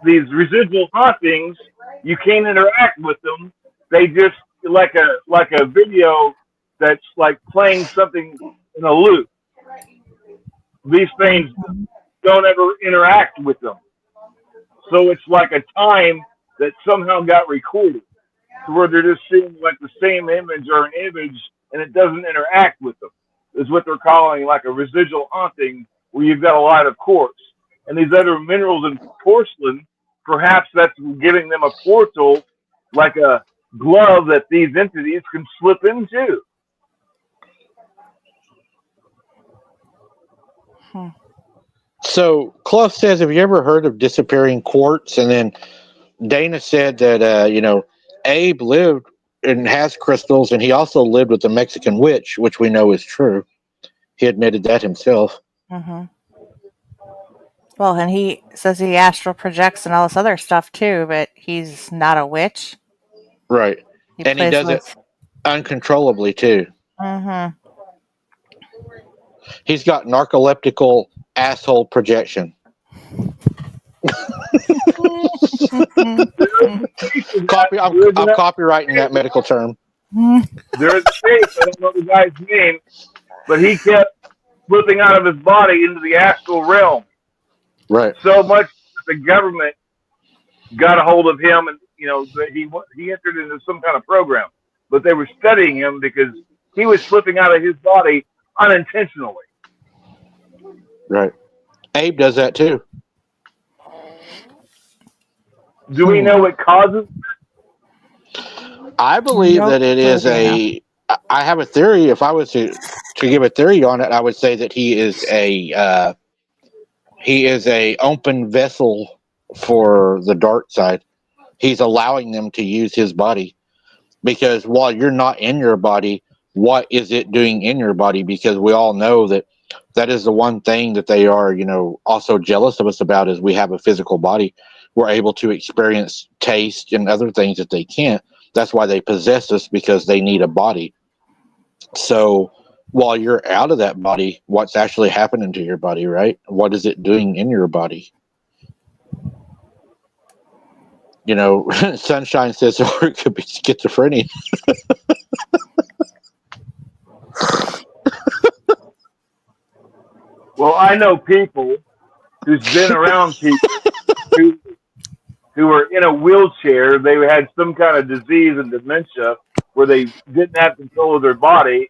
these residual hauntings, you can't interact with them. They just, like a video that's like playing something in a loop. These things don't ever interact with them. So it's like a time that somehow got recorded, to where they're just seeing like the same image or an image, and it doesn't interact with them. Is what they're calling like a residual haunting, where you've got a lot of quartz. And these other minerals in porcelain, perhaps that's giving them a portal, like a glove that these entities can slip into. So Clough says, have you ever heard of disappearing quartz? And then Dana said that, Abe lived and has crystals, and he also lived with the Mexican witch, which we know is true. He admitted that himself. Mm-hmm. Well, and he says he astral projects and all this other stuff too, but he's not a witch. Right. And he does it uncontrollably too. Mm-hmm. He's got narcoleptical asshole projection. I'm copywriting that medical term. There's a case, I don't know the guy's name, but he kept slipping out of his body into the astral realm. Right. So much that the government got a hold of him, and he entered into some kind of program. But they were studying him because he was slipping out of his body unintentionally. Right. Abe does that too. Do we know what causes it? I believe that it is I have a theory. If I was to give a theory on it, I would say that he is a open vessel for the dark side. He's allowing them to use his body, because while you're not in your body, what is it doing in your body? Because we all know that is the one thing that they are, also jealous of us about, is we have a physical body. We're able to experience taste and other things that they can't. That's why they possess us, because they need a body. So while you're out of that body, what's actually happening to your body, right? What is it doing in your body? Sunshine says, or it could be schizophrenia. Well, I know people who's been around people who were in a wheelchair. They had some kind of disease and dementia where they didn't have control of their body.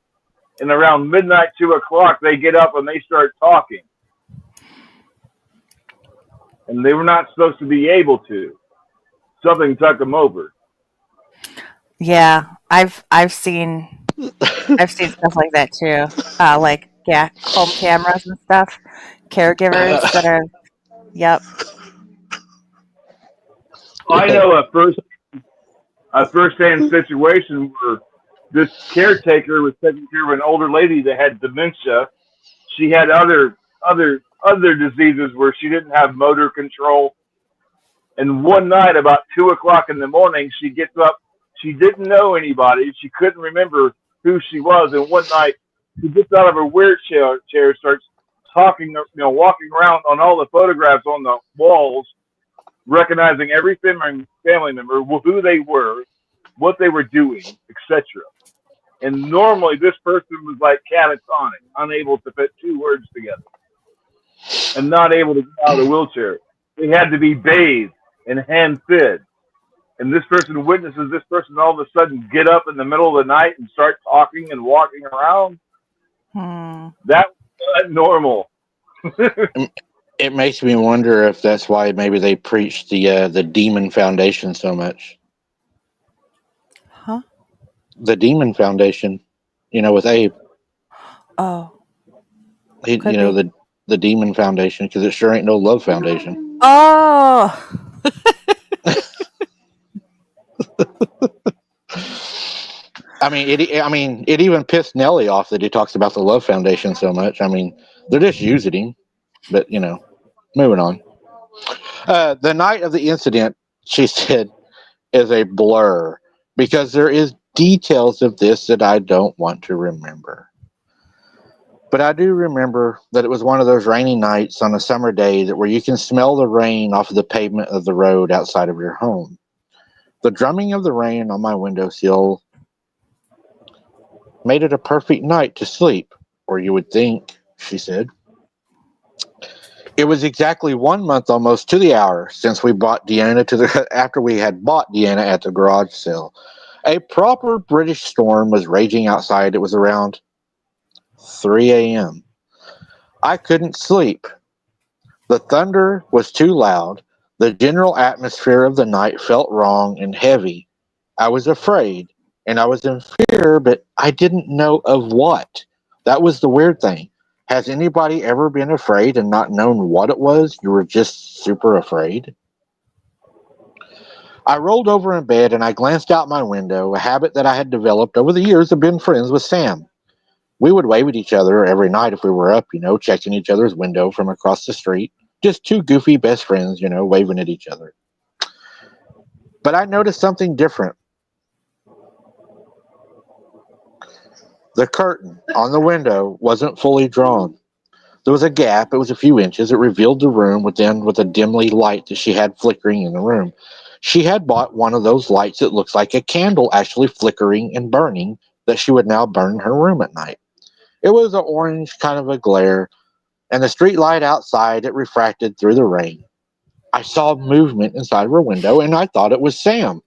And around midnight, 2 o'clock, they get up and they start talking. And they were not supposed to be able to. Something took them over. Yeah, I've seen stuff like that too. Home cameras and stuff. Caregivers that are, yep. I know a first-hand situation where this caretaker was taking care of an older lady that had dementia. She had other diseases where she didn't have motor control. And one night, about 2 o'clock in the morning, she gets up. She didn't know anybody. She couldn't remember who she was. And one night, she gets out of her wheelchair, starts talking, walking around on all the photographs on the walls. recognizing every family member, who they were, what they were doing, etc. And normally this person was like catatonic, unable to put two words together, and not able to get out of the wheelchair. They had to be bathed and hand fed. And this person witnesses this person all of a sudden get up in the middle of the night and start talking and walking around. That was not normal. It makes me wonder if that's why maybe they preach the Demon Foundation so much. Huh? The Demon Foundation, with Abe. Oh. The Demon Foundation, because it sure ain't no love foundation. Oh. It even pissed Nelly off that he talks about the Love Foundation so much. I mean, they're just using him. But, moving on. The night of the incident, she said, is a blur because there is details of this that I don't want to remember. But I do remember that it was one of those rainy nights on a summer day where you can smell the rain off of the pavement of the road outside of your home. The drumming of the rain on my windowsill made it a perfect night to sleep, or you would think, she said. It was exactly 1 month almost to the hour since we bought Deanna after we had bought Deanna at the garage sale. A proper British storm was raging outside. It was around 3 a.m. I couldn't sleep. The thunder was too loud. The general atmosphere of the night felt wrong and heavy. I was afraid, and I was in fear, but I didn't know of what. That was the weird thing. Has anybody ever been afraid and not known what it was? You were just super afraid? I rolled over in bed and I glanced out my window, a habit that I had developed over the years of being friends with Sam. We would wave at each other every night if we were up, checking each other's window from across the street. Just two goofy best friends, waving at each other. But I noticed something different. The curtain on the window wasn't fully drawn. There was a gap. It was a few inches. It revealed the room within with a dimly light that she had flickering in the room. She had bought one of those lights that looks like a candle actually flickering and burning that she would now burn in her room at night. It was an orange kind of a glare, and the street light outside, it refracted through the rain. I saw movement inside of her window, and I thought it was Sam.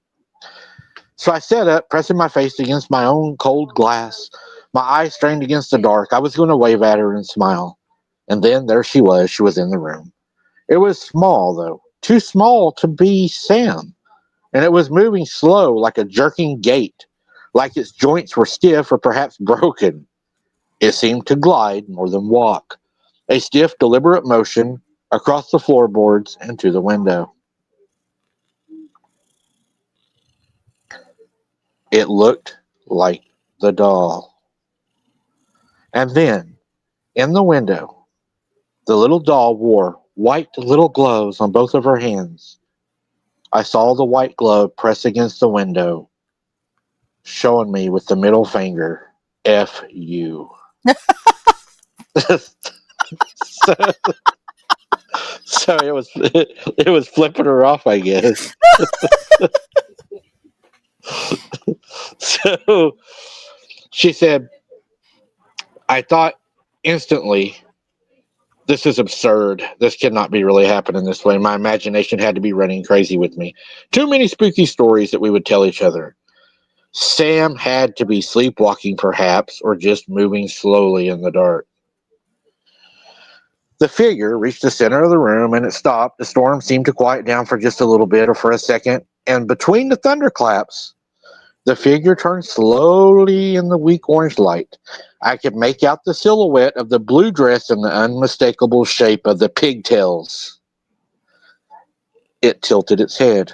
So I sat up, pressing my face against my own cold glass, my eyes strained against the dark. I was going to wave at her and smile. And then there she was. She was in the room. It was small, though. Too small to be Sam. And it was moving slow, like a jerking gait, like its joints were stiff or perhaps broken. It seemed to glide more than walk. A stiff, deliberate motion across the floorboards and to the window. It looked like the doll. And then, in the window, the little doll wore white little gloves on both of her hands. I saw the white glove press against the window, showing me with the middle finger, F you. So it was flipping her off, I guess. So she said, I thought instantly, this is absurd. This cannot be really happening this way. My imagination had to be running crazy with me. Too many spooky stories that we would tell each other. Sam had to be sleepwalking, perhaps, or just moving slowly in the dark. The figure reached the center of the room and it stopped. The storm seemed to quiet down for just a little bit or for a second. And between the thunderclaps, the figure turned slowly in the weak orange light. I could make out the silhouette of the blue dress and the unmistakable shape of the pigtails. It tilted its head.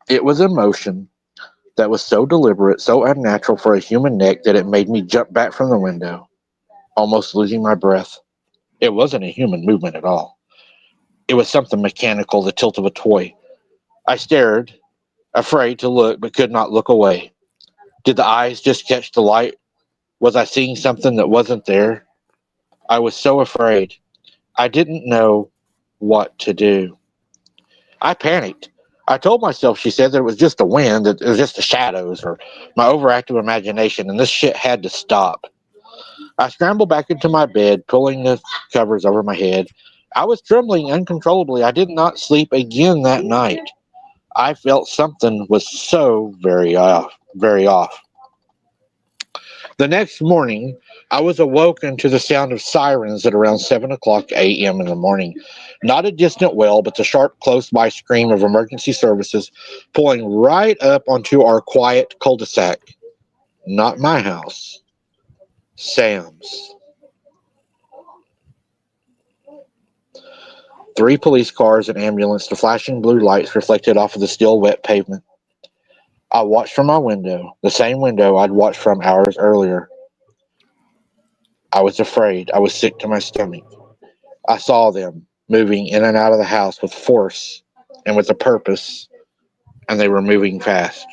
It was a motion that was so deliberate, so unnatural for a human neck that it made me jump back from the window, almost losing my breath. It wasn't a human movement at all. It was something mechanical, the tilt of a toy. I stared, afraid to look, but could not look away. Did the eyes just catch the light? Was I seeing something that wasn't there? I was so afraid. I didn't know what to do. I panicked. I told myself, she said, that it was just the wind, that it was just the shadows, or my overactive imagination, and this shit had to stop. I scrambled back into my bed, pulling the covers over my head. I was trembling uncontrollably. I did not sleep again that night. I felt something was so very off, very off. The next morning, I was awoken to the sound of sirens at around 7 o'clock a.m. in the morning. Not a distant wail, but the sharp, close by scream of emergency services pulling right up onto our quiet cul de sac. Not my house, Sam's. 3 police cars, an ambulance, the flashing blue lights reflected off of the still wet pavement. I watched from my window, the same window I'd watched from hours earlier. I was afraid. I was sick to my stomach. I saw them moving in and out of the house with force and with a purpose, and they were moving fast.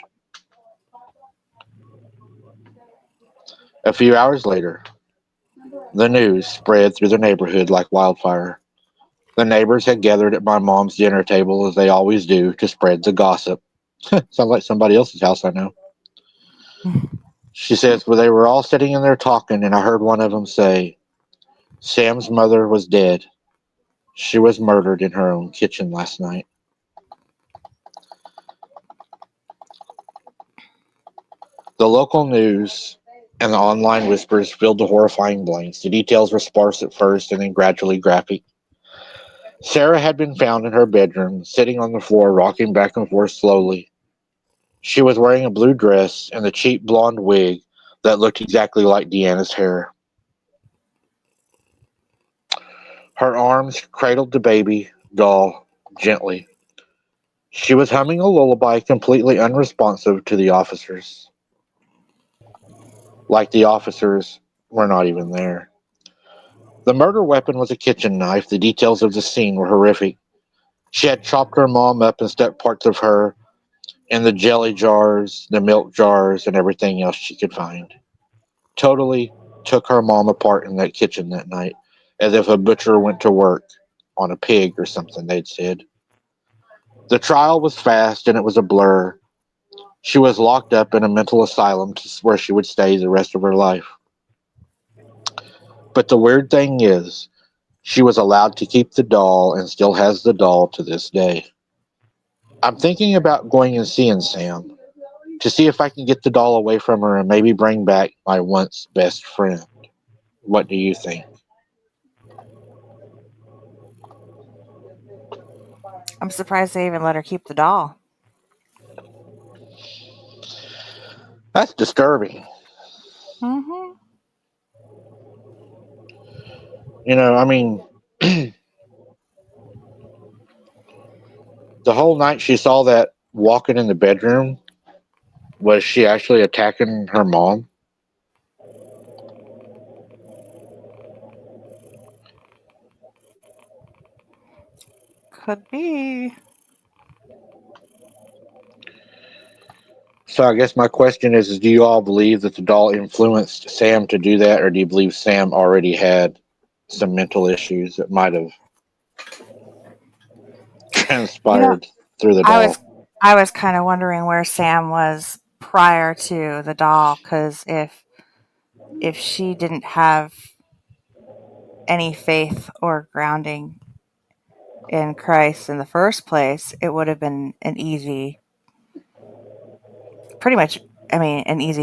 A few hours later, the news spread through the neighborhood like wildfire. The neighbors had gathered at my mom's dinner table, as they always do, to spread the gossip. Sounds like somebody else's house I know. She says, well, they were all sitting in there talking, and I heard one of them say, Sam's mother was dead. She was murdered in her own kitchen last night. The local news and the online whispers filled the horrifying blanks. The details were sparse at first and then gradually graphic. Sarah had been found in her bedroom, sitting on the floor, rocking back and forth slowly. She was wearing a blue dress and a cheap blonde wig that looked exactly like Deanna's hair. Her arms cradled the baby doll gently. She was humming a lullaby, completely unresponsive to the officers. Like the officers were not even there. The murder weapon was a kitchen knife. The details of the scene were horrific. She had chopped her mom up and stuck parts of her in the jelly jars, the milk jars, and everything else she could find. Totally took her mom apart in that kitchen that night, as if a butcher went to work on a pig or something, they'd said. The trial was fast and it was a blur. She was locked up in a mental asylum where she would stay the rest of her life. But the weird thing is, she was allowed to keep the doll and still has the doll to this day. I'm thinking about going and seeing Sam to see if I can get the doll away from her and maybe bring back my once best friend. What do you think? I'm surprised they even let her keep the doll. That's disturbing. Mm-hmm. You know, I mean, the whole night she saw that walking in the bedroom, was she actually attacking her mom? Could be. So I guess my question is do you all believe that the doll influenced Sam to do that, or do you believe Sam already had some mental issues that might have transpired through the I doll? was I was kind of wondering where Sam was prior to the doll, because if she didn't have any faith or grounding in Christ in the first place, it would have been an easy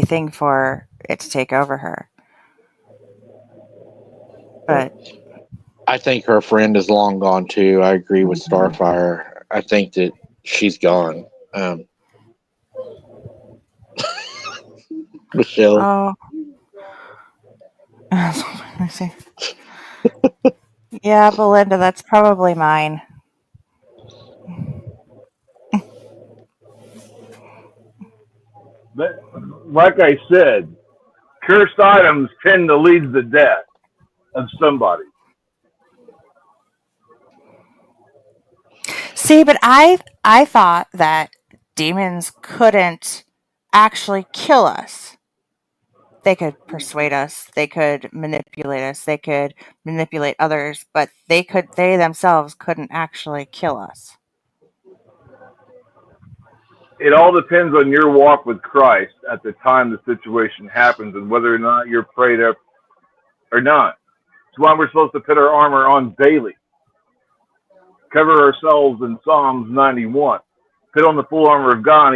thing for it to take over her. But I think her friend is long gone too. I agree with Starfire. I think that she's gone. Michelle. oh, let me see. Yeah, Belinda, that's probably mine. But like I said, cursed items tend to lead to the death of somebody. See, but I thought that demons couldn't actually kill us. They could persuade us, they could manipulate us, they could manipulate others, but they themselves couldn't actually kill us. it all depends on your walk with Christ at the time the situation happens and whether or not you're prayed up or not. That's why we're supposed to put our armor on daily. Cover ourselves in Psalms 91. Put on the full armor of God,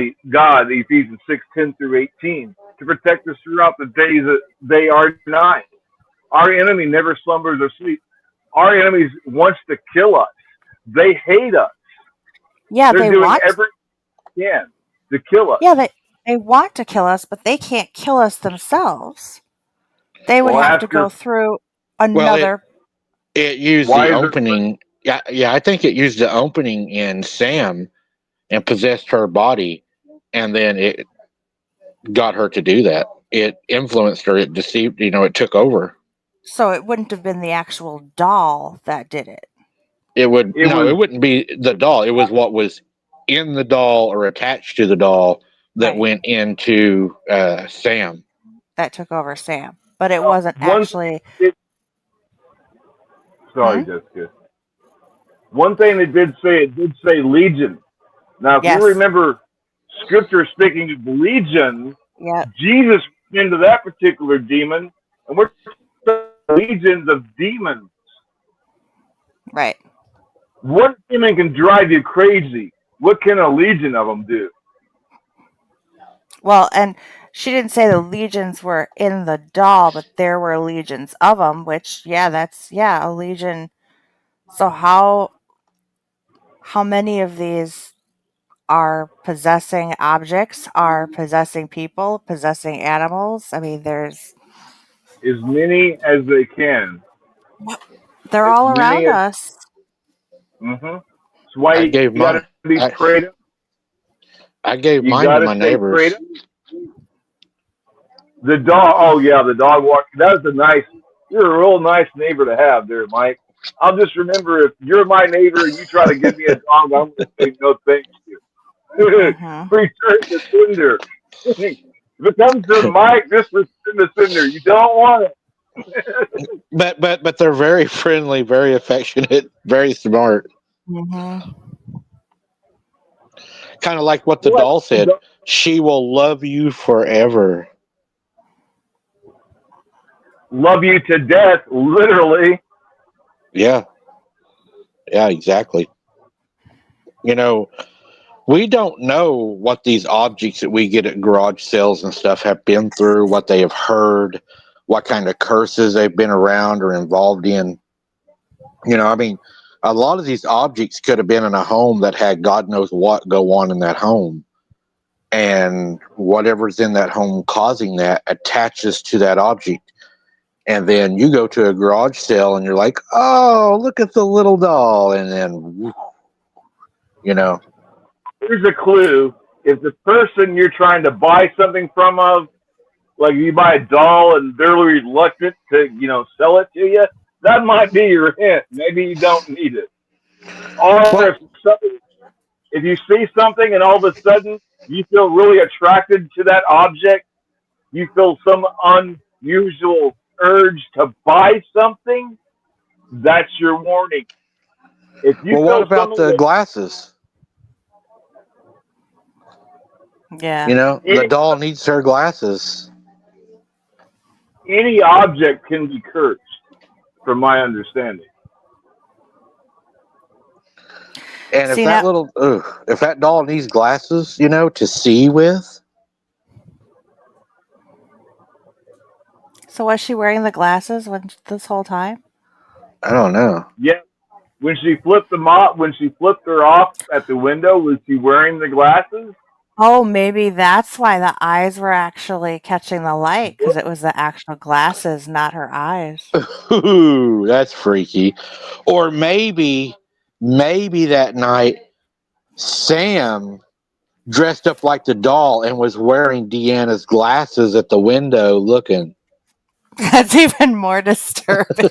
Ephesians 6:10-18, to protect us throughout the days that they are night. Our enemy never slumbers or sleeps. Our enemy wants to kill us. They hate us. Yeah, They're they doing want. everything they can to kill us. Yeah, they want to kill us, but they can't kill us themselves. They would Well, have to ask her, go through Well, another. it used why the is it? opening. Yeah, I think it used the opening in Sam and possessed her body, and then it got her to do that. It influenced her. It deceived. It took over. So it wouldn't have been the actual doll that did it. It would It no. was It wouldn't be the doll. It was what was in the doll or attached to the doll that Right. went into Sam. That took over Sam. But it wasn't one. actually. Sorry, Jessica. One thing it did say legion. Now, if you Yes. remember Scripture speaking of legion, Yep. Jesus went into that particular demon, and we're legions of demons. Right. One demon can drive you crazy. What can a legion of them do? Well, and she didn't say the legions were in the doll, but there were legions of them, which, that's a legion. So how many of these are possessing objects, are possessing people, possessing animals? I mean, As many as they can. they're As all many around as. us. That's why I you gave got to mine. be prayed up. I gave You mine got to to my stay prayed neighbors. up. The dog. Oh yeah, the dog walk. That was a nice. You're a real nice neighbor to have there, Mike. I'll just remember if you're my neighbor and you try to give me a dog, I'm going to say no thank you. Mm-hmm. Return the cinder. If it comes to Mike, just return the cinder. You don't want it. But they're very friendly, very affectionate, very smart. Mm-hmm. Kind of like what the What? doll said. She will love you forever. Love you to death, literally. Yeah, exactly. We don't know what these objects that we get at garage sales and stuff have been through, what they have heard, what kind of curses they've been around or involved in. I mean, a lot of these objects could have been in a home that had God knows what go on in that home. And whatever's in that home causing that attaches to that object. And then you go to a garage sale and you're like, oh, look at the little doll. And then, Here's a clue. If the person you're trying to buy something from like you buy a doll and they're reluctant to, sell it to you, that might be your hint. Maybe you don't need it. Or if you see something and all of a sudden you feel really attracted to that object, you feel some unusual urge to buy something, that's your warning. If you what about the glasses? Yeah. The doll needs her glasses. Any object can be cursed, from my understanding. And if that doll needs glasses, to see with. So was she wearing the glasses this whole time? I don't know. Yeah. When she flipped her off at the window, was she wearing the glasses? Oh, maybe that's why the eyes were actually catching the light, because it was the actual glasses, not her eyes. Ooh, that's freaky. Or maybe that night Sam dressed up like the doll and was wearing Deanna's glasses at the window looking. That's even more disturbing.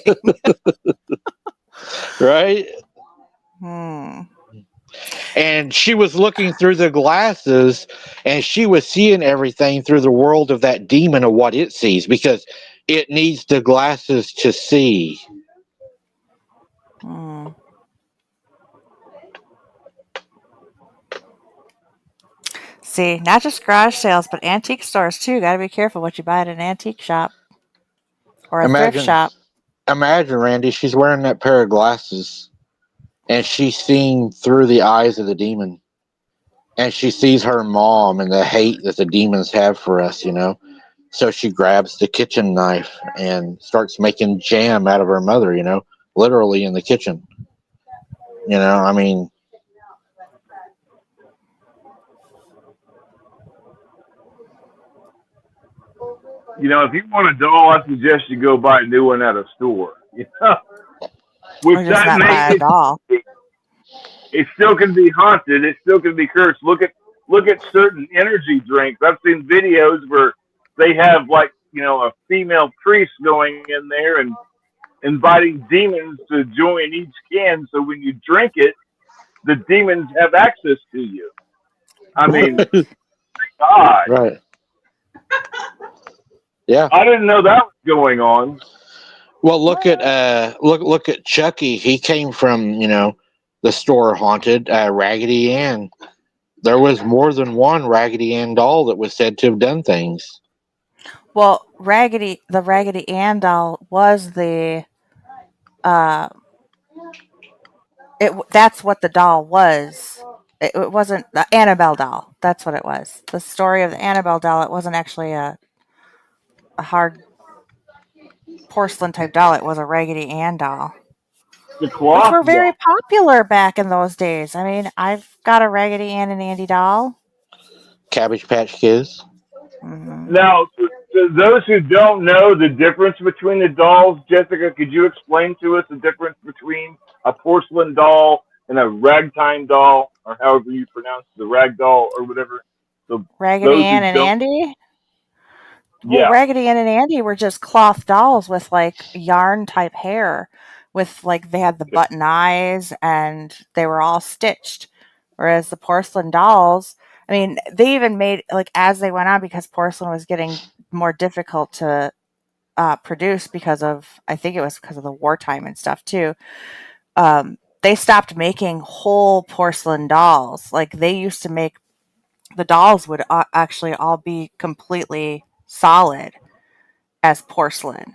Right? And she was looking through the glasses and she was seeing everything through the world of that demon of what it sees because it needs the glasses to see. See, not just garage sales, but antique stores too. Got to be careful what you buy at an antique shop or a thrift Imagine, shop. imagine, Randy. She's wearing that pair of glasses, and she's seeing through the eyes of the demon, and she sees her mom and the hate that the demons have for us. So she grabs the kitchen knife and starts making jam out of her mother. Literally in the kitchen. I mean, If you want a doll, I suggest you go buy a new one at a store. With Or just that not buy a name, doll. it still can be haunted. It still can be cursed. Look at certain energy drinks. I've seen videos where they have a female priest going in there and inviting demons to join each can. So when you drink it, the demons have access to you. I mean, God, right. Yeah. I didn't know that was going on. Well, look at Chucky. He came from the store haunted Raggedy Ann. There was more than one Raggedy Ann doll that was said to have done things. Well, the Raggedy Ann doll was the that's what the doll was. It wasn't the Annabelle doll. That's what it was. The story of the Annabelle doll. It wasn't actually a hard porcelain type doll. It was a Raggedy Ann doll, The which cloth were very doll. popular back in those days. I mean, I've got a Raggedy Ann and Andy doll. Cabbage Patch Kids. Mm-hmm. Now, to those who don't know the difference between the dolls, Jessica, could you explain to us the difference between a porcelain doll and a ragtime doll, or however you pronounce the rag doll or whatever? So Raggedy those who Ann and don't, Andy. Well, yeah, Raggedy Ann and Andy were just cloth dolls with like yarn type hair, with like they had the button eyes and they were all stitched. Whereas the porcelain dolls, I mean, they even made like as they went on because porcelain was getting more difficult to produce because of I think it was because of the wartime and stuff too. They stopped making whole porcelain dolls. Like they used to make the dolls would actually all be completely solid as porcelain.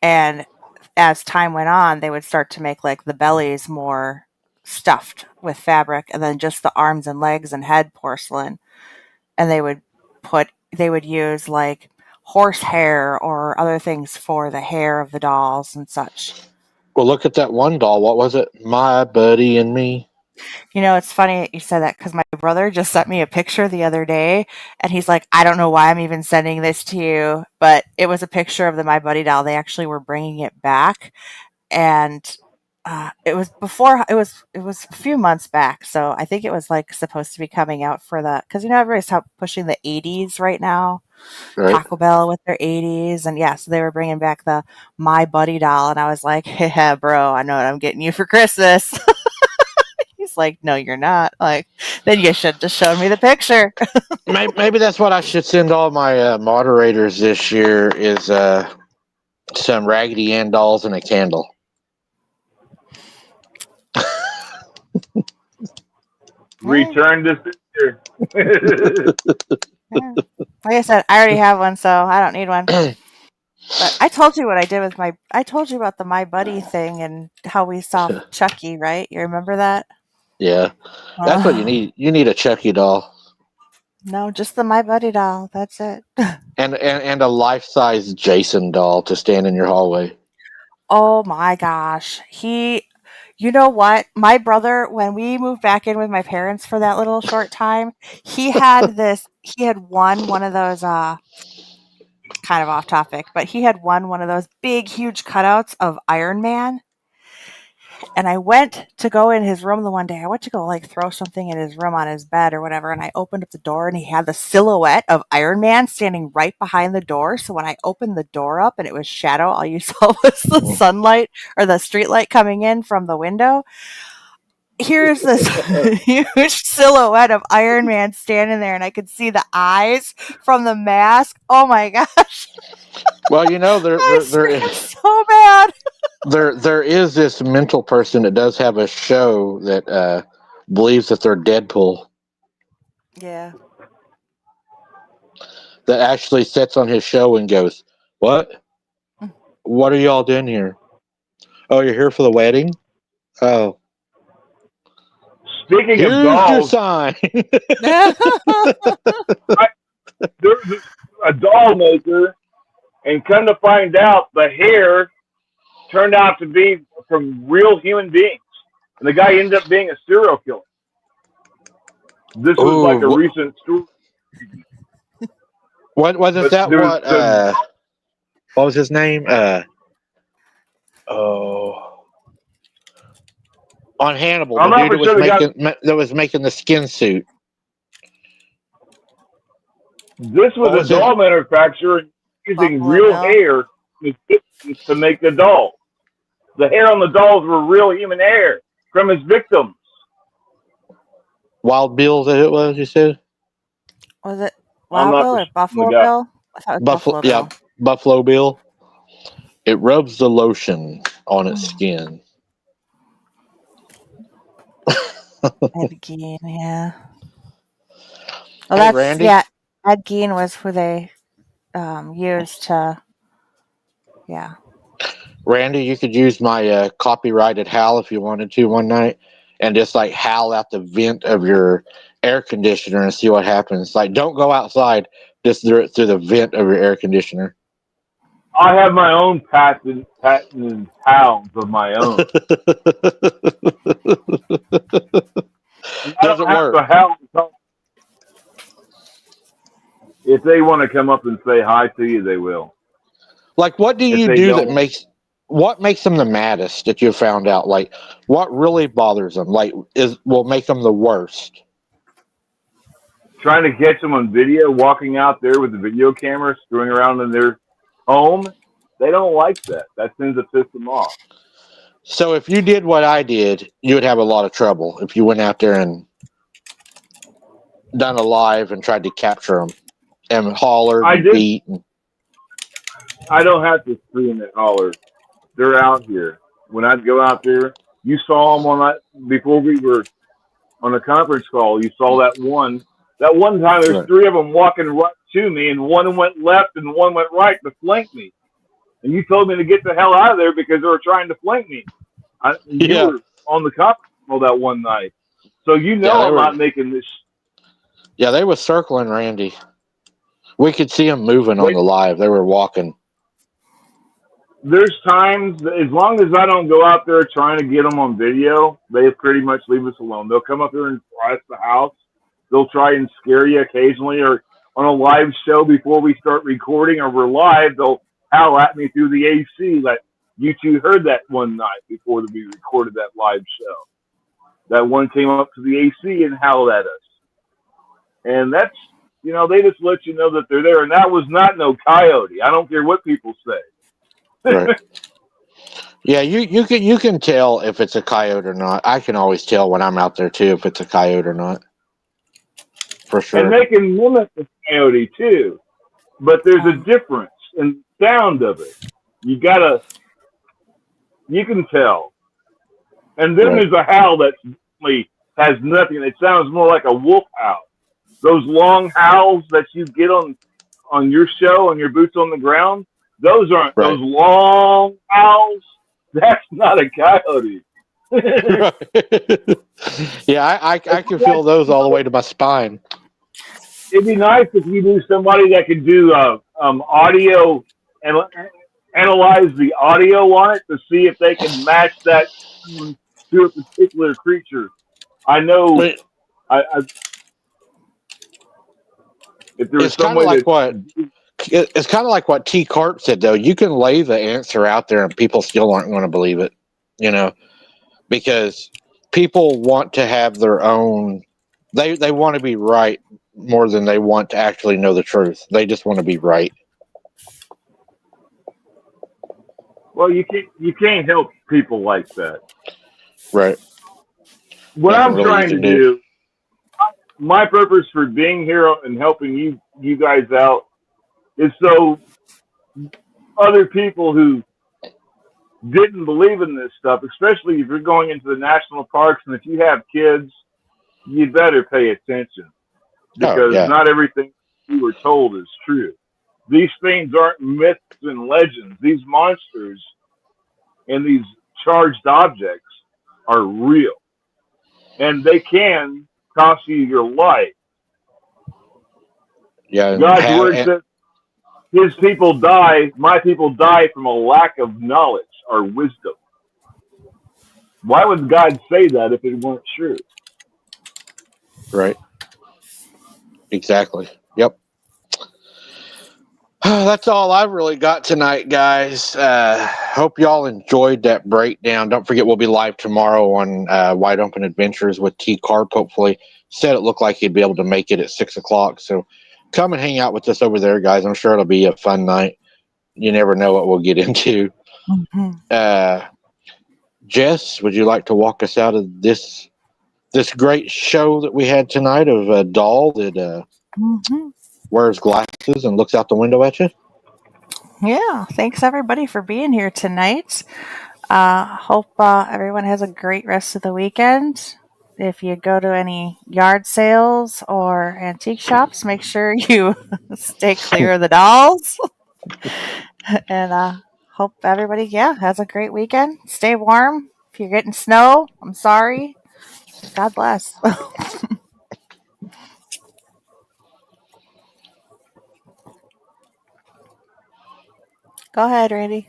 And as time went on, they would start to make like the bellies more stuffed with fabric and then just the arms and legs and head porcelain. And they would use like horse hair or other things for the hair of the dolls and such. Well, look at that one doll. What was it? My Buddy and Me. It's funny you said that because my brother just sent me a picture the other day and he's like, I don't know why I'm even sending this to you, but it was a picture of the My Buddy doll. They actually were bringing it back and it was a few months back. So I think it was like supposed to be coming out for because everybody's pushing the 80s right now. Right. Taco Bell with their 80s. And yeah, so they were bringing back the My Buddy doll. And I was like, yeah, bro, I know what I'm getting you for Christmas. He's like, no, you're not. Like, then you should just show me the picture. Maybe that's what I should send all my moderators this year is some Raggedy Ann dolls and a candle. return this picture. Yeah. Like I said, I already have one, so I don't need one. But I told you what I did with I told you about the My Buddy thing and how we saw Chucky, right? You remember that? Yeah. That's what you need. You need a Chucky doll. No, just the My Buddy doll. That's it. And a life-size Jason doll to stand in your hallway. Oh my gosh. You know what? My brother, when we moved back in with my parents for that little short time, he had one of those, kind of off topic, but he had one of those big, huge cutouts of Iron Man. And I went to go in his room the one day. I went to go like throw something in his room on his bed or whatever. And I opened up the door and he had the silhouette of Iron Man standing right behind the door. So when I opened the door up and it was shadow, all you saw was the sunlight or the street light coming in from the window. Here's this huge silhouette of Iron Man standing there and I could see the eyes from the mask. Oh my gosh. Well, there so bad. there is this mental person that does have a show that believes that they're Deadpool. Yeah. that actually sits on his show and goes, "What? What are y'all doing here? Oh, you're here for the wedding? Oh, Speaking of here's your dolls, sign." there's a doll maker, and come to find out, the hair turned out to be from real human beings, and the guy ended up being a serial killer. This was Ooh, like a recent story. what wasn't But that? there's What was his name? Oh, on Hannibal, I'm the not dude for sure that was making the skin suit. this What was was a his? doll manufacturer using Buffalo real Bill. hair to make the dolls. The hair on the dolls were real human hair from his victims. Wild Bill that it was, you said? Was it I'm Wild not Bill for or sure Buffalo the guy. Bill? I thought it was Buffalo Yeah, Bill. Buffalo Bill. It rubs the lotion on its skin. Ed Gein, yeah. Well, Hey, that's Randy. yeah. Ed Gein was who they used to. Yeah. Randy, you could use my copyrighted howl if you wanted to one night, and just like howl out the vent of your air conditioner and see what happens. Like, don't go outside; just do it through the vent of your air conditioner. I have my own patented pounds of my own. And I Does don't it have work? to howl. If they want to come up and say hi to you, they will. Like, what do If you they do don't, what makes them the maddest that you've found out? Like, what really bothers them? Like, will make them the worst? trying to catch them on video, walking out there with the video camera, screwing around in their home, they don't like that. That tends to piss them off. So, if you did what I did, you would have a lot of trouble if you went out there and done a live and tried to capture them and hollered I and did. beat. I don't have to scream and holler. They're out here. When I'd go out there, you saw them on that before we were on a conference call. You saw that one. That one time, there's Right. three of them walking right to me, and one went left and one went right to flank me. And you told me to get the hell out of there because they were trying to flank me. You Yeah. were on the conference call that one night, so you know Yeah, I'm not making this. Yeah, they were circling Randy. We could see them moving on the live. They were walking. There's times, as long as I don't go out there trying to get them on video, they pretty much leave us alone. They'll come up here and try the house. They'll try and scare you occasionally, or on a live show before we start recording or we're live, they'll howl at me through the AC. Like you two heard that one night before we recorded that live show. That one came up to the AC and howled at us. And that's, they just let you know that they're there. And that was not no coyote. I don't care what people say. Right. Yeah, you can tell if it's a coyote or not. I can always tell when I'm out there too if it's a coyote or not. For sure. And they can mimic the coyote too, but there's a difference in the sound of it. You can tell. And then there's a howl that really has nothing. It sounds more like a wolf howl. Those long howls that you get on your show, on your boots on the ground, those aren't those long howls. That's not a coyote. Yeah, I can feel those all the way to my spine. It'd be nice if you knew somebody that could do audio and analyze the audio on it to see if they can match that to a particular creature. I know. If there was some way it's kind of like what T. Cart said, though. You can lay the answer out there and people still aren't going to believe it, because people want to have their own. They want to be right more than they want to actually know the truth. They just want to be right. Well, you can't help people like that. Right. What I'm trying to do, my purpose for being here and helping you guys out is so other people who didn't believe in this stuff, especially if you're going into the national parks and if you have kids, you better pay attention because not everything we were told is true. These things aren't myths and legends. These monsters and these charged objects are real. And they can cost you your life. Yeah. God's word says his people die, my people die from a lack of knowledge or wisdom. Why would God say that if it weren't true? Right. Exactly. Yep. That's all I've really got tonight, guys. Hope y'all enjoyed that breakdown. Don't forget we'll be live tomorrow on Wide Open Adventures with T. Carp. Hopefully, said it looked like he'd be able to make it at 6 o'clock. So come and hang out with us over there, guys. I'm sure it'll be a fun night. You never know what we'll get into. Mm-hmm. Jess, would you like to walk us out of this great show that we had tonight of a doll that wears glasses and looks out the window at you? Yeah, thanks everybody for being here tonight. Hope everyone has a great rest of the weekend. If you go to any yard sales or antique shops, make sure you stay clear of the dolls. And hope everybody, has a great weekend. Stay warm. If you're getting snow, I'm sorry. God bless. Go ahead, Randy.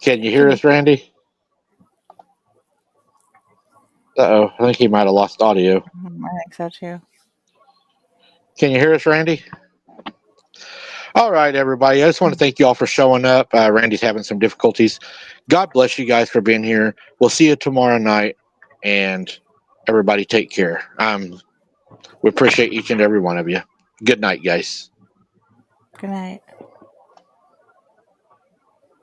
Can you hear us, Randy? Uh-oh, I think he might have lost audio. I think so too. Can you hear us, Randy? All right, everybody. I just want to thank you all for showing up. Randy's having some difficulties. God bless you guys for being here. We'll see you tomorrow night, and everybody take care. We appreciate each and every one of you. Good night, guys. Good night.